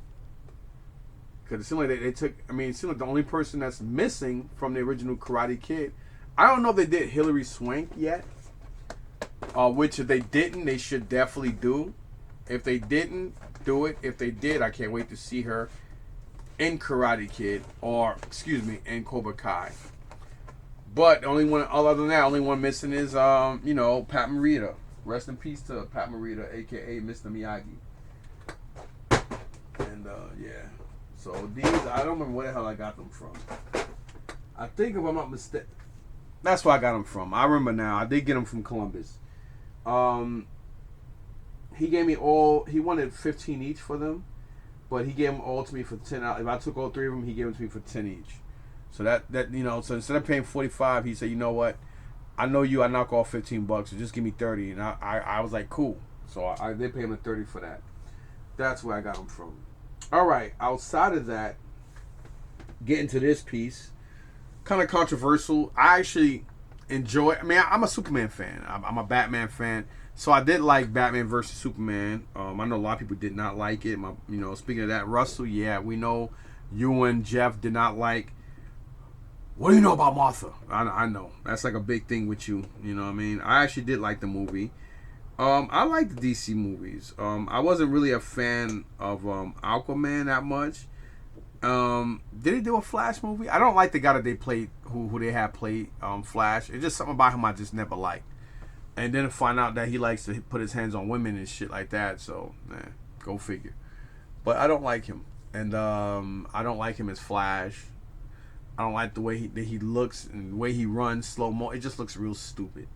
because it seems like they took. I mean, it seems like the only person that's missing from the original Karate Kid. I don't know if they did Hilary Swank yet, which if they didn't, they should definitely do. If they didn't do it, if they did, I can't wait to see her in Karate Kid, or in Cobra Kai. But the only one, other than that, only one missing is Pat Morita. Rest in peace to Pat Morita, a.k.a. Mr. Miyagi. And, yeah. So, these, I don't remember where the hell I got them from. I think, if I'm not mistaken, that's where I got them from. I remember now. I did get them from Columbus. He gave me all, he wanted 15 each for them, but he gave them all to me for 10. If I took all 3 of them, he gave them to me for 10 each. So, so instead of paying 45, he said, you know what? I know you, I knock off $15, so just give me 30. And I was like, cool. So I did pay him the 30 for that. That's where I got him from. All right, outside of that, getting to this piece, kind of controversial. I actually enjoy, I'm a Superman fan. I'm a Batman fan. So I did like Batman versus Superman. I know a lot of people did not like it. Speaking of that, Russell, yeah, we know you and Jeff did not like. What do you know about Martha? I know that's like a big thing with you. You know what I mean? I actually did like the movie. I like the DC movies. I wasn't really a fan of Aquaman that much. Did he do a Flash movie? I don't like the guy that they played, who they had played Flash. It's just something about him I just never liked. And then to find out that he likes to put his hands on women and shit like that. So, go figure. But I don't like him. And I don't like him as Flash. I don't like the way he looks and the way he runs slow mo. It just looks real stupid.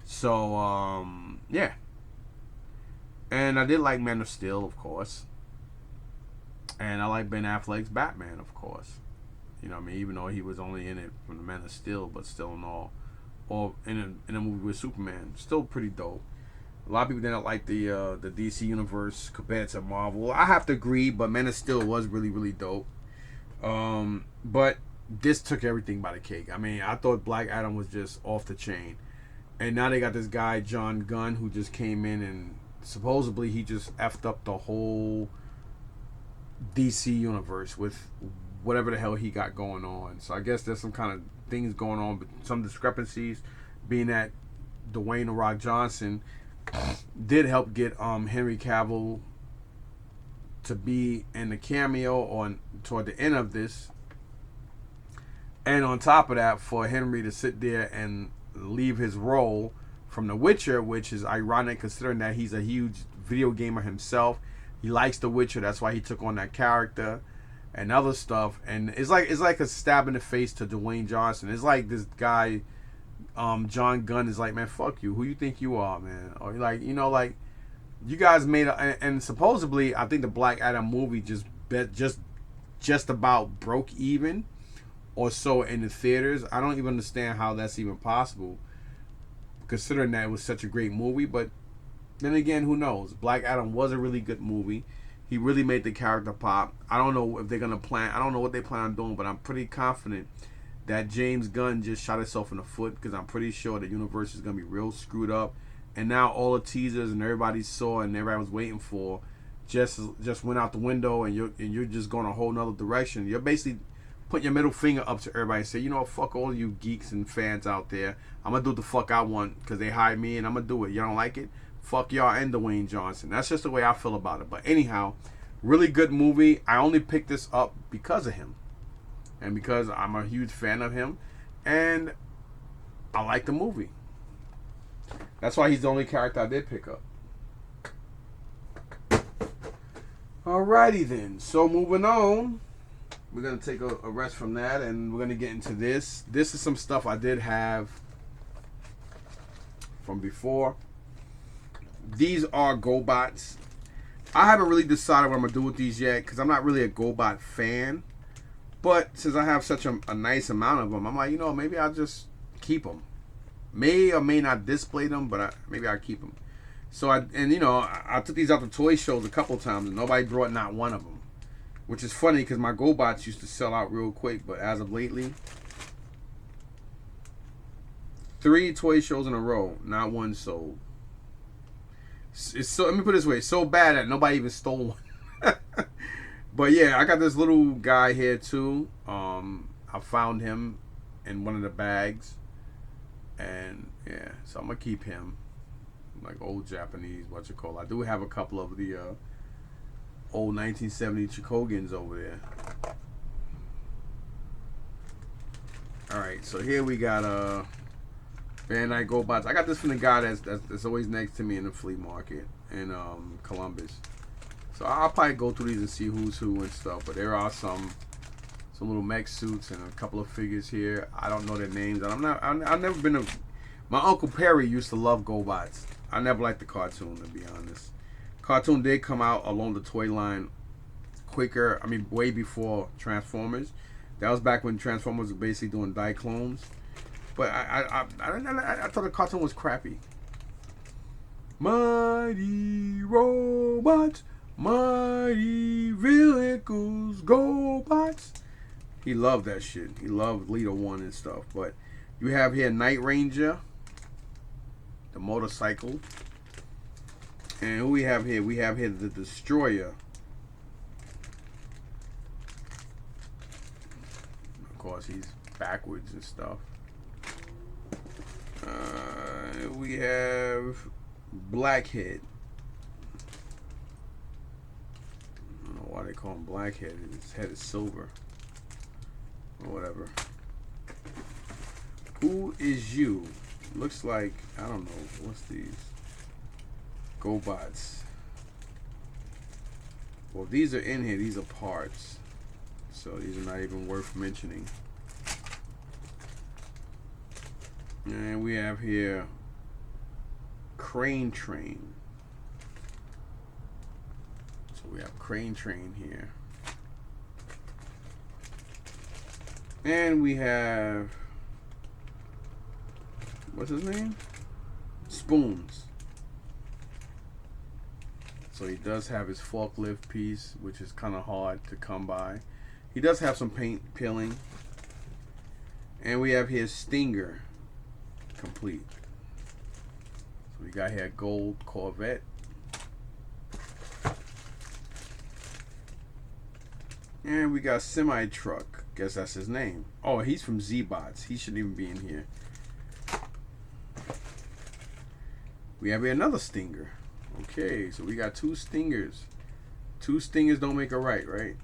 So, yeah. And I did like Man of Steel, of course. And I like Ben Affleck's Batman, of course. You know what I mean? Even though he was only in it from the Man of Steel, but still in all. Or in a movie with Superman, still pretty dope. A lot of people didn't like the DC universe compared to Marvel. I have to agree, but Man of Steel was really, really dope. But this took everything by the cake. I mean, I thought Black Adam was just off the chain, and now they got this guy John Gunn who just came in and supposedly he just effed up the whole DC universe with whatever the hell he got going on. So I guess there's some kind of things going on, but some discrepancies, being that Dwayne "The Rock" Johnson did help get Henry Cavill to be in the cameo on toward the end of this, and on top of that, for Henry to sit there and leave his role from The Witcher, which is ironic considering that he's a huge video gamer himself. He likes The Witcher, that's why he took on that character and other stuff. And it's like a stab in the face to Dwayne Johnson. It's like this guy, John Gunn, is like, man, fuck you. Who you think you are, man? Or like, you guys made and supposedly I think the Black Adam movie just about broke even or so in the theaters. I don't even understand how that's even possible, considering that it was such a great movie. But then again, who knows? Black Adam was a really good movie. He really made the character pop. I don't know if they're gonna plan. I don't know what they plan on doing, but I'm pretty confident that James Gunn just shot himself in the foot, because I'm pretty sure the universe is gonna be real screwed up. And now all the teasers and everybody saw and everybody was waiting for just went out the window, and you're just going a whole nother direction. You're basically putting your middle finger up to everybody and say, you know what, fuck all you geeks and fans out there. I'm gonna do what the fuck I want because they hired me, and I'm gonna do it. You don't like it? Fuck y'all and Dwayne Johnson. That's just the way I feel about it. But anyhow, really good movie. I only picked this up because of him, and because I'm a huge fan of him, and I like the movie. That's why he's the only character I did pick up. Alrighty then. So moving on, we're gonna take a rest from that, and we're gonna get into this. This is some stuff I did have from before. These are GoBots. I haven't really decided what I'm gonna do with these yet, because I'm not really a GoBot fan. But since I have such a nice amount of them, I'm like, maybe I'll just keep them. May or may not display them, but maybe I'll keep them. So I took these out to toy shows a couple times, and nobody brought not one of them, which is funny because my GoBots used to sell out real quick, but as of lately, 3 toy shows in a row, not one sold. It's so, let me put it this way, it's so bad that nobody even stole one. But yeah, I got this little guy here too. I found him in one of the bags, and yeah, so I'm gonna keep him. Like old Japanese, I do have a couple of the old 1970 Chikogans over there. Alright, so here we got Van Dyke GoBots. I got this from the guy that's always next to me in the flea market in Columbus. So I'll probably go through these and see who's who and stuff. But there are some little mech suits and a couple of figures here. I don't know their names. And I've never been a. My Uncle Perry used to love GoBots. I never liked the cartoon, to be honest. Cartoon did come out along the toy line quicker. I mean, way before Transformers. That was back when Transformers were basically doing Diaclones. But I thought the cartoon was crappy. Mighty robots, mighty vehicles, GoBots. He loved that shit. He loved Leader One and stuff. But you have here Night Ranger, the motorcycle. And who we have here? We have here the Destroyer. Of course, he's backwards and stuff. We have Blackhead. I don't know why they call him Blackhead. His head is silver. Or whatever. Who is you? Looks like, I don't know. What's these? GoBots. Well, these are in here. These are parts. So these are not even worth mentioning. And we have here Crane Train. So we have Crane Train here. And we have, what's his name? Spoons. So he does have his forklift piece, which is kind of hard to come by. He does have some paint peeling. And we have his Stinger complete. So we got here gold Corvette. And we got semi truck. Guess that's his name. Oh, he's from Z-Bots. He shouldn't even be in here. We have here another Stinger. Okay, so we got two Stingers. Two Stingers don't make a right?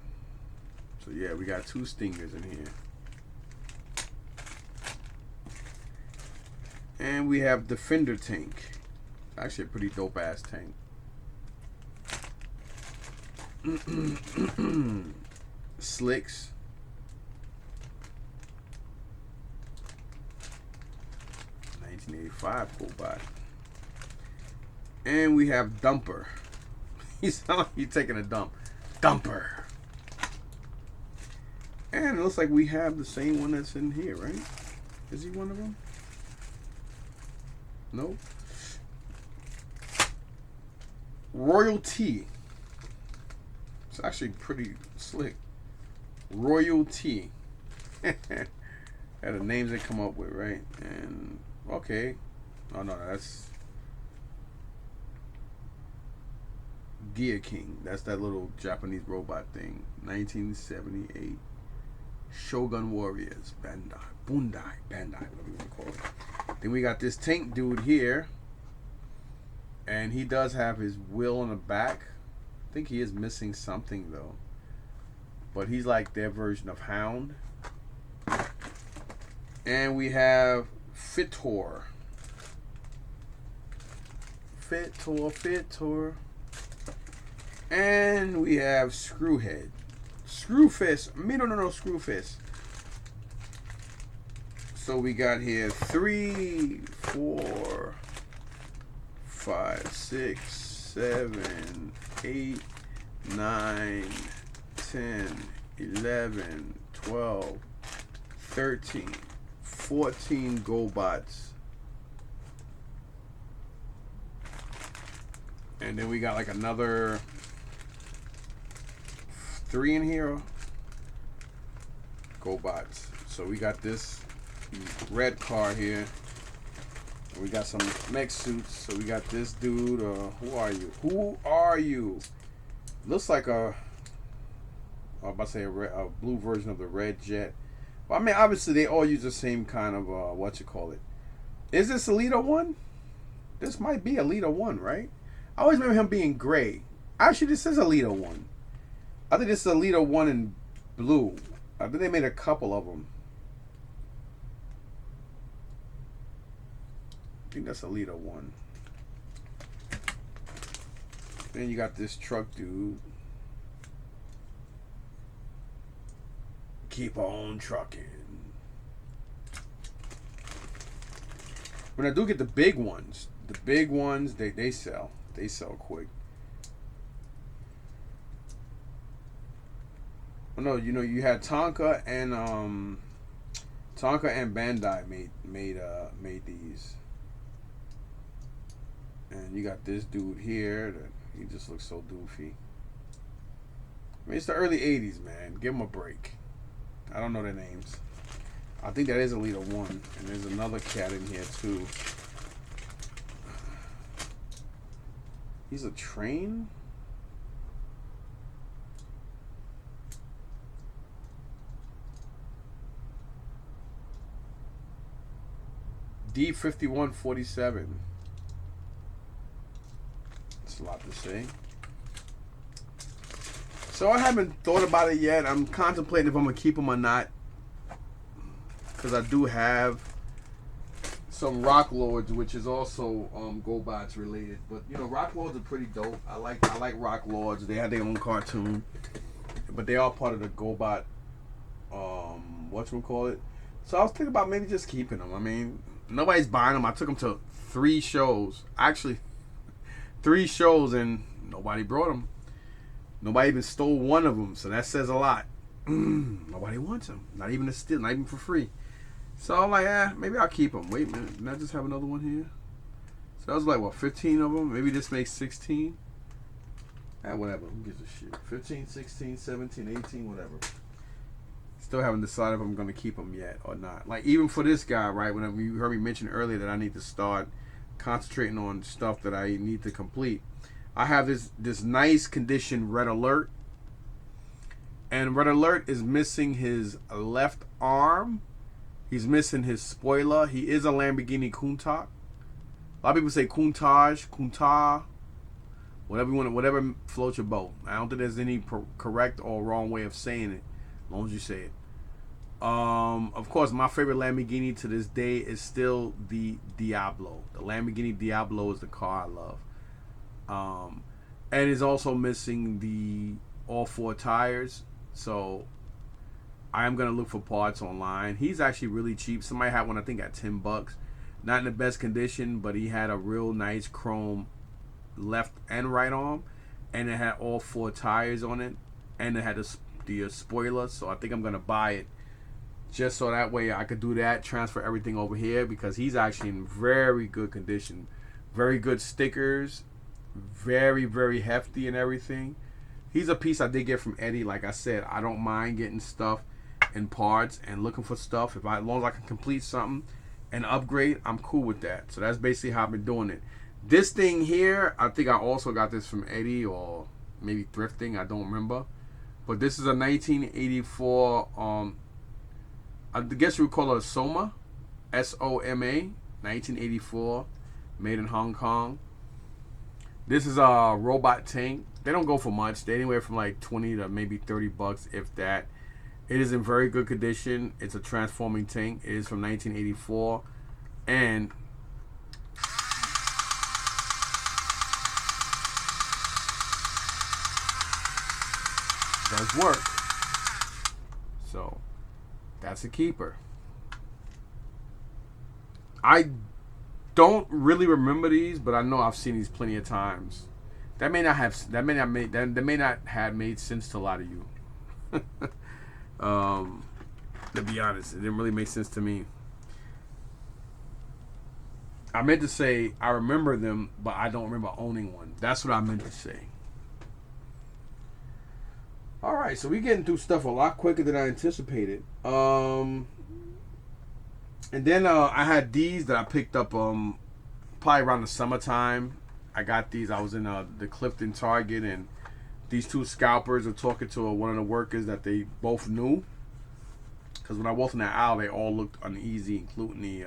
So yeah, we got two Stingers in here. And we have Defender tank. Actually a pretty dope ass tank. Slicks. '85 GoBot. And we have Dumper. He sounds like he's taking a dump. Dumper. And it looks like we have the same one that's in here, right? Is he one of them? Nope. Royalty. It's actually pretty slick. Royalty. Had the names they come up with, right? And okay. Oh no, that's Gear King. That's that little Japanese robot thing. 1978. Shogun Warriors. Bandai. Bandai, whatever you want to call it. Then we got this tank dude here. And he does have his wheel on the back. I think he is missing something though. But he's like their version of Hound. And we have Fitor. Fitor. And we have Screwhead. Screwfist. No, Screwfist. So we got here 3, 4, 5, 6, 7, 8, 9, 10, 11, 12, 13, 14 GoBots. And then we got like another 3 in here. GoBots. So we got this red car here. We got some mech suits. So we got this dude. Who are you? Who are you? Looks like I'm about to say a blue version of the Red Jet. Well, I mean, obviously they all use the same kind of Is this Alita 1? This might be Alita 1, right? I always remember him being gray. Actually, this is Alita 1. I think this is Alita 1 in blue. I think they made a couple of them. I think that's Alita 1. Then you got this truck dude. Keep on trucking. When I do get the big ones, they sell. They sell quick. Oh no, you know, you had Tonka and Bandai made these. And you got this dude here that he just looks so doofy. I mean, it's the early 80s, man. Give him a break. I don't know their names. I think that is Alita 1. And there's another cat in here, too. He's a train? D5147. That's a lot to say. So I haven't thought about it yet. I'm contemplating if I'm going to keep him or not. Because I do have some Rock Lords, which is also GoBots related. But you know, Rock Lords are pretty dope. I like Rock Lords. They have their own cartoon, but they are part of the GoBot. Whatchamacallit. So I was thinking about maybe just keeping them. I mean, nobody's buying them. I took them to 3 shows. Actually, 3 shows, and nobody brought them. Nobody even stole one of them. So that says a lot. Nobody wants them. Not even a steal. Not even for free. So I'm like, maybe I'll keep them. Wait a minute, didn't I just have another one here? So that was like, what, 15 of them? Maybe this makes 16? Whatever, who gives a shit? 15, 16, 17, 18, whatever. Still haven't decided if I'm going to keep them yet or not. Like, even for this guy, right, whenever you heard me mention earlier that I need to start concentrating on stuff that I need to complete. I have this nice condition Red Alert. And Red Alert is missing his left arm. He's missing his spoiler. He is a Lamborghini Countach. A lot of people say Countach, whatever you want, whatever floats your boat. I don't think there's any correct or wrong way of saying it, as long as you say it. Of course, my favorite Lamborghini to this day is still the Diablo. The Lamborghini Diablo is the car I love. And it's also missing all 4 tires. So I am going to look for parts online. He's actually really cheap. Somebody had one, I think, at $10. Not in the best condition, but he had a real nice chrome left and right arm. And it had all 4 tires on it. And it had the spoiler. So I think I'm going to buy it. Just so that way I could do that. Transfer everything over here. Because he's actually in very good condition. Very good stickers. Very, very hefty and everything. He's a piece I did get from Eddie. Like I said, I don't mind getting stuff and parts and looking for stuff. As long as I can complete something and upgrade, I'm cool with that. So that's basically how I've been doing it. This thing here, I think I also got this from Eddie or maybe thrifting. I don't remember. But this is a 1984, I guess you would call it a Soma. S-O-M-A. 1984. Made in Hong Kong. This is a robot tank. They don't go for much. They're anywhere from like 20 to maybe $30, if that. It is in very good condition. It's a transforming tank. It is from 1984. And does work. So that's a keeper. I don't really remember these, but I know I've seen these plenty of times. That may not have made sense to a lot of you. To be honest, it didn't really make sense to me. I meant to say I remember them, but I don't remember owning one. That's what I meant to say. All right, so we're getting through stuff a lot quicker than I anticipated. And then I had these that I picked up probably around the summertime. I got these. I was in the Clifton Target, and these 2 scalpers were talking to one of the workers that they both knew. Because when I walked in that aisle, they all looked uneasy, including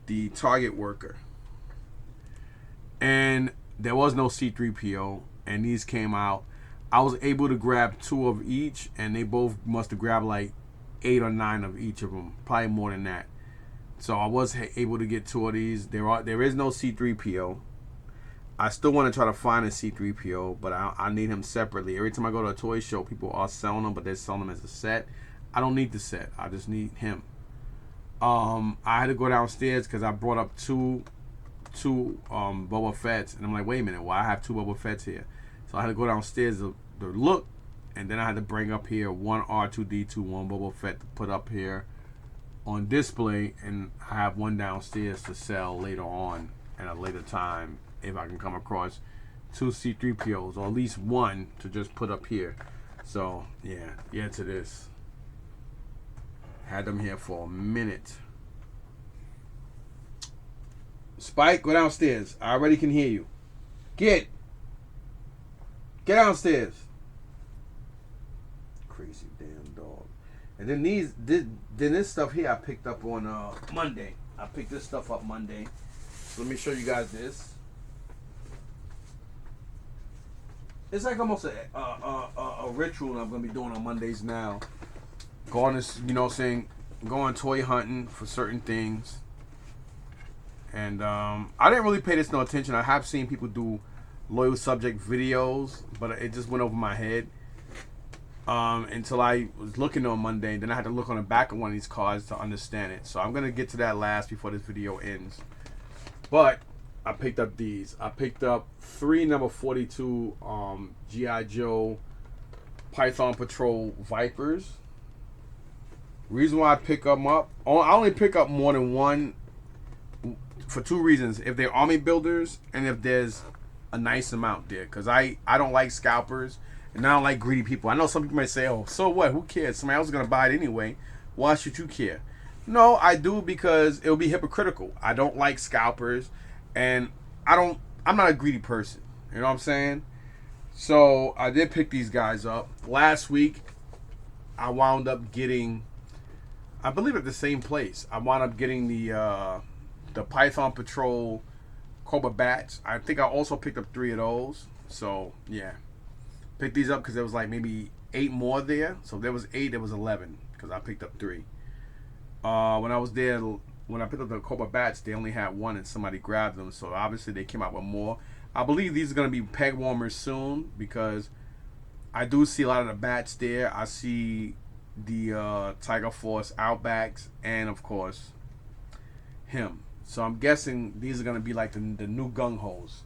the Target worker. And there was no C3PO, and these came out. I was able to grab 2 of each, and they both must have grabbed like 8 or 9 of each of them, probably more than that. So I was able to get 2 of these. There is no C3PO. I still want to try to find a C3PO, but I need him separately. Every time I go to a toy show, people are selling them, but they're selling them as a set. I don't need the set. I just need him. I had to go downstairs because I brought up two Boba Fett's, and I'm like, wait a minute, why I have 2 Boba Fett's here? So I had to go downstairs to look, and then I had to bring up here 1 R2D2, 1 Boba Fett to put up here on display, and I have 1 downstairs to sell later on at a later time if I can come across 2 C3POs, or at least 1 to just put up here. So yeah to this. Had them here for a minute. Spike, go downstairs. I already can hear you. Get. Get downstairs. Crazy damn dog. And then this stuff here I picked up on Monday. I picked this stuff up Monday. So let me show you guys this. It's like almost a ritual I'm gonna be doing on Mondays now. Going to, you know what I'm saying, going toy hunting for certain things. And I didn't really pay this no attention. I have seen people do loyal subject videos, but it just went over my head until I was looking on Monday. Then I had to look on the back of one of these cards to understand it. So I'm going to get to that last before this video ends. But I picked up these. I picked up 3 number 42 G.I. Joe Python Patrol Vipers. Reason why I pick them up, I only pick up more than one for 2 reasons. If they're army builders and if there's a nice amount there. Because I don't like scalpers and I don't like greedy people. I know some people might say, oh, so what? Who cares? Somebody else is going to buy it anyway. Why should you care? No, I do because it'll be hypocritical. I don't like scalpers and I'm not a greedy person. You know what I'm saying? So I did pick these guys up. Last week, I wound up getting, I believe at the same place, I wound up getting the Python Patrol Cobra Bats. I think I also picked up 3 of those. So, yeah. Picked these up because there was like maybe 8 more there. So if there was 8, there was 11 because I picked up 3. When I was there, when I picked up the Cobra Bats, they only had 1 and somebody grabbed them. So obviously they came out with more. I believe these are going to be peg warmers soon because I do see a lot of the bats there. I see the Tiger Force Outbacks and, of course, him. So I'm guessing these are going to be like the new gung-hos.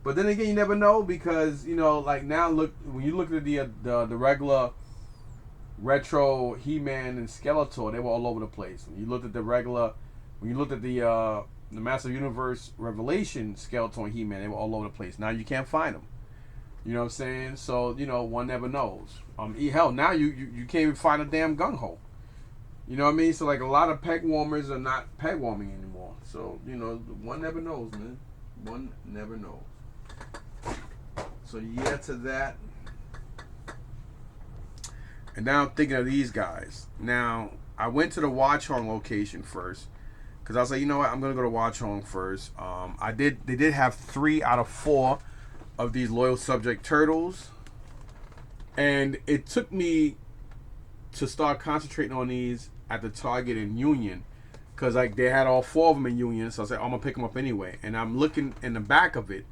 But then again, you never know because, you know, like now look, when you look at the regular retro He-Man and Skeletor, they were all over the place. When you looked at the Master Universe Revelation Skeletor and He-Man, they were all over the place. Now you can't find them. You know what I'm saying? So, you know, one never knows. Hell, now you can't even find a damn gung-ho. You know what I mean? So, like, a lot of peg warmers are not peg warming anymore. So, you know, one never knows, man. One never knows. So, yeah to that. And now I'm thinking of these guys. Now, I went to the Watch Hong location first. Because I was like, you know what? I'm going to go to Watch Hong first. They did have 3 out of 4 of these Loyal Subject Turtles. And it took me to start concentrating on these at the Target in Union. Because like they had all 4 of them in Union. So I said, I'm going to pick them up anyway. And I'm looking in the back of it.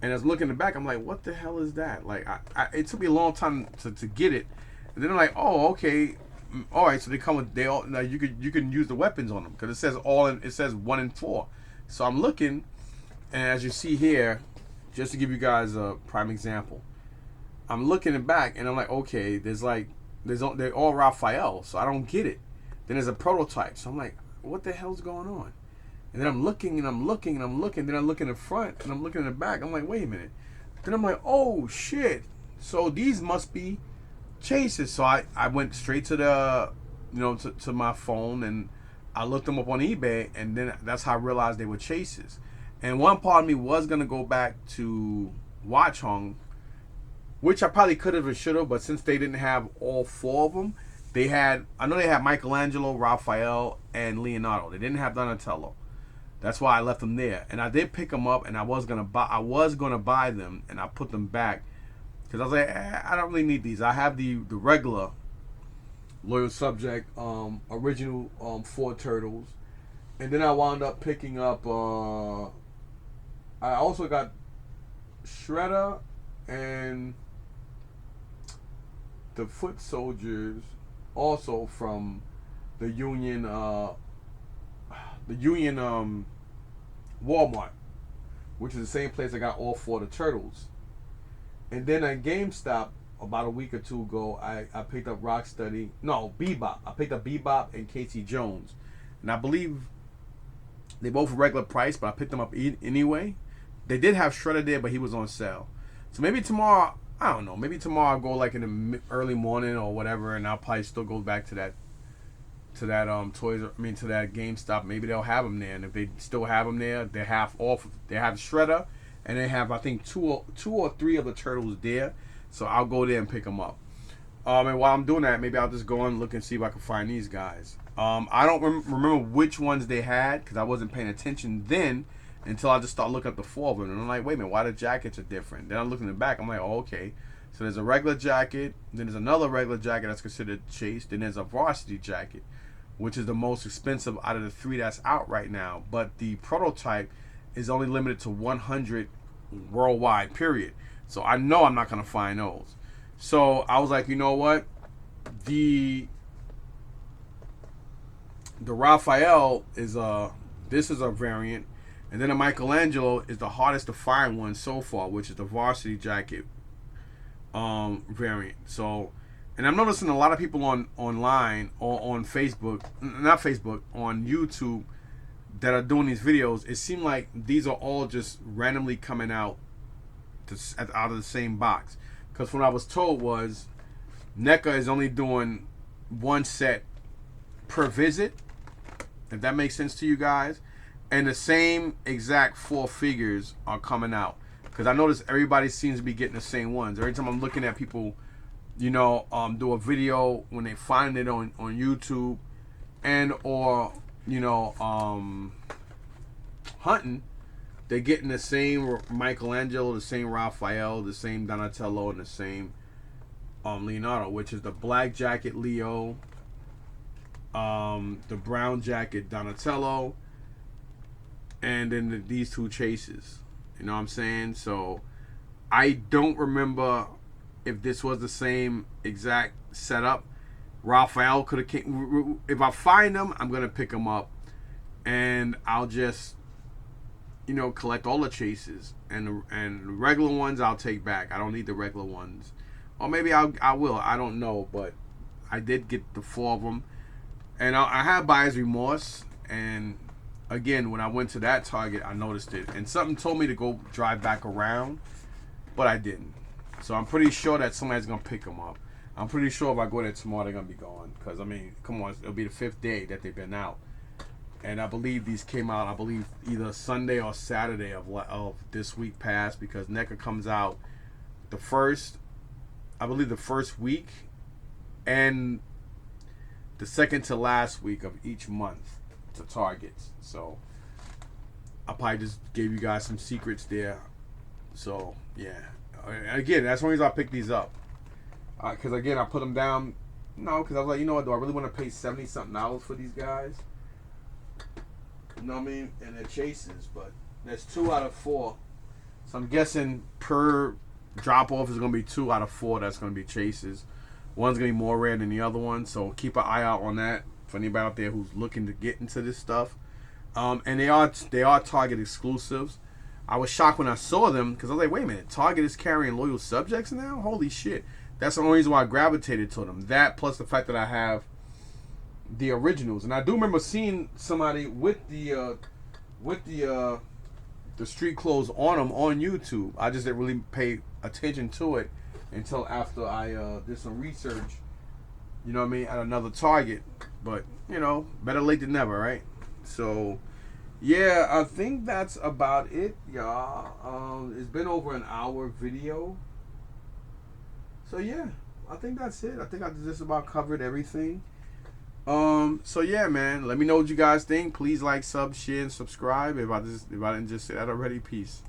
And as I'm looking in the back, I'm like, what the hell is that? Like, it took me a long time to get it. And then I'm like, oh, okay. All right, so they come with, now you can use the weapons on them. Because it says 1 and 4. So I'm looking. And as you see here, just to give you guys a prime example, I'm looking in the back and I'm like, okay, they're all Raphael, so I don't get it. Then there's a prototype, so I'm like, what the hell's going on? And then I'm looking and I'm looking and I'm looking. Then I look in the front and I'm looking in the back. I'm like, wait a minute. Then I'm like, oh shit. So these must be chases. So I went straight to the, you know, to my phone and I looked them up on eBay, and then that's how I realized they were chases. And one part of me was gonna go back to Watch Hong, which I probably could have or should have, but since they didn't have all 4 of them, I know they had Michelangelo, Raphael, and Leonardo. They didn't have Donatello. That's why I left them there. And I did pick them up, and I was gonna buy them, and I put them back because I was like, I don't really need these. I have the regular Loyal Subject original 4 turtles, and then I wound up picking up. I also got Shredder and the Foot Soldiers, also from the Union Walmart, which is the same place I got all 4 of the turtles. And then at GameStop about a week or 2 ago, I picked up Bebop. I picked up Bebop and Casey Jones, and I believe they both were regular price, but I picked them up anyway. They did have Shredder there, but he was on sale. So maybe tomorrow, I don't know. Maybe tomorrow I'll go like in the early morning or whatever, and I'll probably still go back to that to that GameStop. Maybe they'll have them there, and if they still have them there, they're half off. They have Shredder and they have, I think, two or three of the turtles there. So I'll go there and pick them up. And while I'm doing that, maybe I'll just go and look and see if I can find these guys. I don't remember which ones they had because I wasn't paying attention then until I just started looking at the four of them. And I'm like, wait a minute, why the jackets are different? Then I'm looking in the back. I'm like, oh, okay. So there's a regular jacket. Then there's another regular jacket that's considered chase. Then there's a varsity jacket, which is the most expensive out of the three that's out right now. But the prototype is only limited to 100 worldwide, period. So I know I'm not going to find those. So I was like, you know what? The Raphael is this is a variant, and then the Michelangelo is the hardest to find one so far, which is the varsity jacket variant. So, and I'm noticing a lot of people online or on Facebook, not Facebook, on YouTube that are doing these videos. It seemed like these are all just randomly coming out out of the same box. Because what I was told was NECA is only doing one set per visit, if that makes sense to you guys. And the same exact four figures are coming out. Because I notice everybody seems to be getting the same ones. Every time I'm looking at people, you know, do a video when they find it on YouTube and or, you know, hunting, they're getting the same Michelangelo, the same Raphael, the same Donatello, and the same Leonardo, which is the black jacket Leo, the brown jacket Donatello, and then these two chases. You know what I'm saying? So I don't remember if this was the same exact setup. Raphael could have came. If I find them, I'm gonna pick them up, and I'll just, you know, collect all the chases, and the regular ones I'll take back. I don't need the regular ones, or maybe I will. I don't know, but I did get the four of them, and I had buyer's remorse. And again, when I went to that Target, I noticed it, and something told me to go drive back around, but I didn't. So I'm pretty sure that somebody's gonna pick them up. I'm pretty sure if I go there tomorrow, they're gonna be gone. Cause I mean, come on, it'll be the 5th day that they've been out. And I believe these came out, I believe, either Sunday or Saturday of this week past, because NECA comes out the first week and the second to last week of each month to Targets. So I probably just gave you guys some secrets there. So yeah, again, that's one reason I picked these up. Because again, I put them down. No, because I was like, you know what? Do I really want to pay $70-something for these guys? You know what I mean? And they're chases, but there's 2 out of 4. So I'm guessing per drop off is going to be 2 out of 4 that's going to be chases. One's going to be more rare than the other one, so keep an eye out on that for anybody out there who's looking to get into this stuff. And they are Target exclusives. I was shocked when I saw them because I was like, wait a minute, Target is carrying loyal subjects now? Holy shit. That's the only reason why I gravitated to them. That plus the fact that I have the originals, and I do remember seeing somebody with the street clothes on them on YouTube. I just didn't really pay attention to it until after I did some research, you know what I mean, at another Target. But you know, better late than never, right? So yeah, I think that's about it, y'all. It's been over an hour video, so yeah, I think that's it. I think I just about covered everything. So yeah, man, let me know what you guys think. Please like, sub, share, and subscribe. If I didn't just say that already, peace.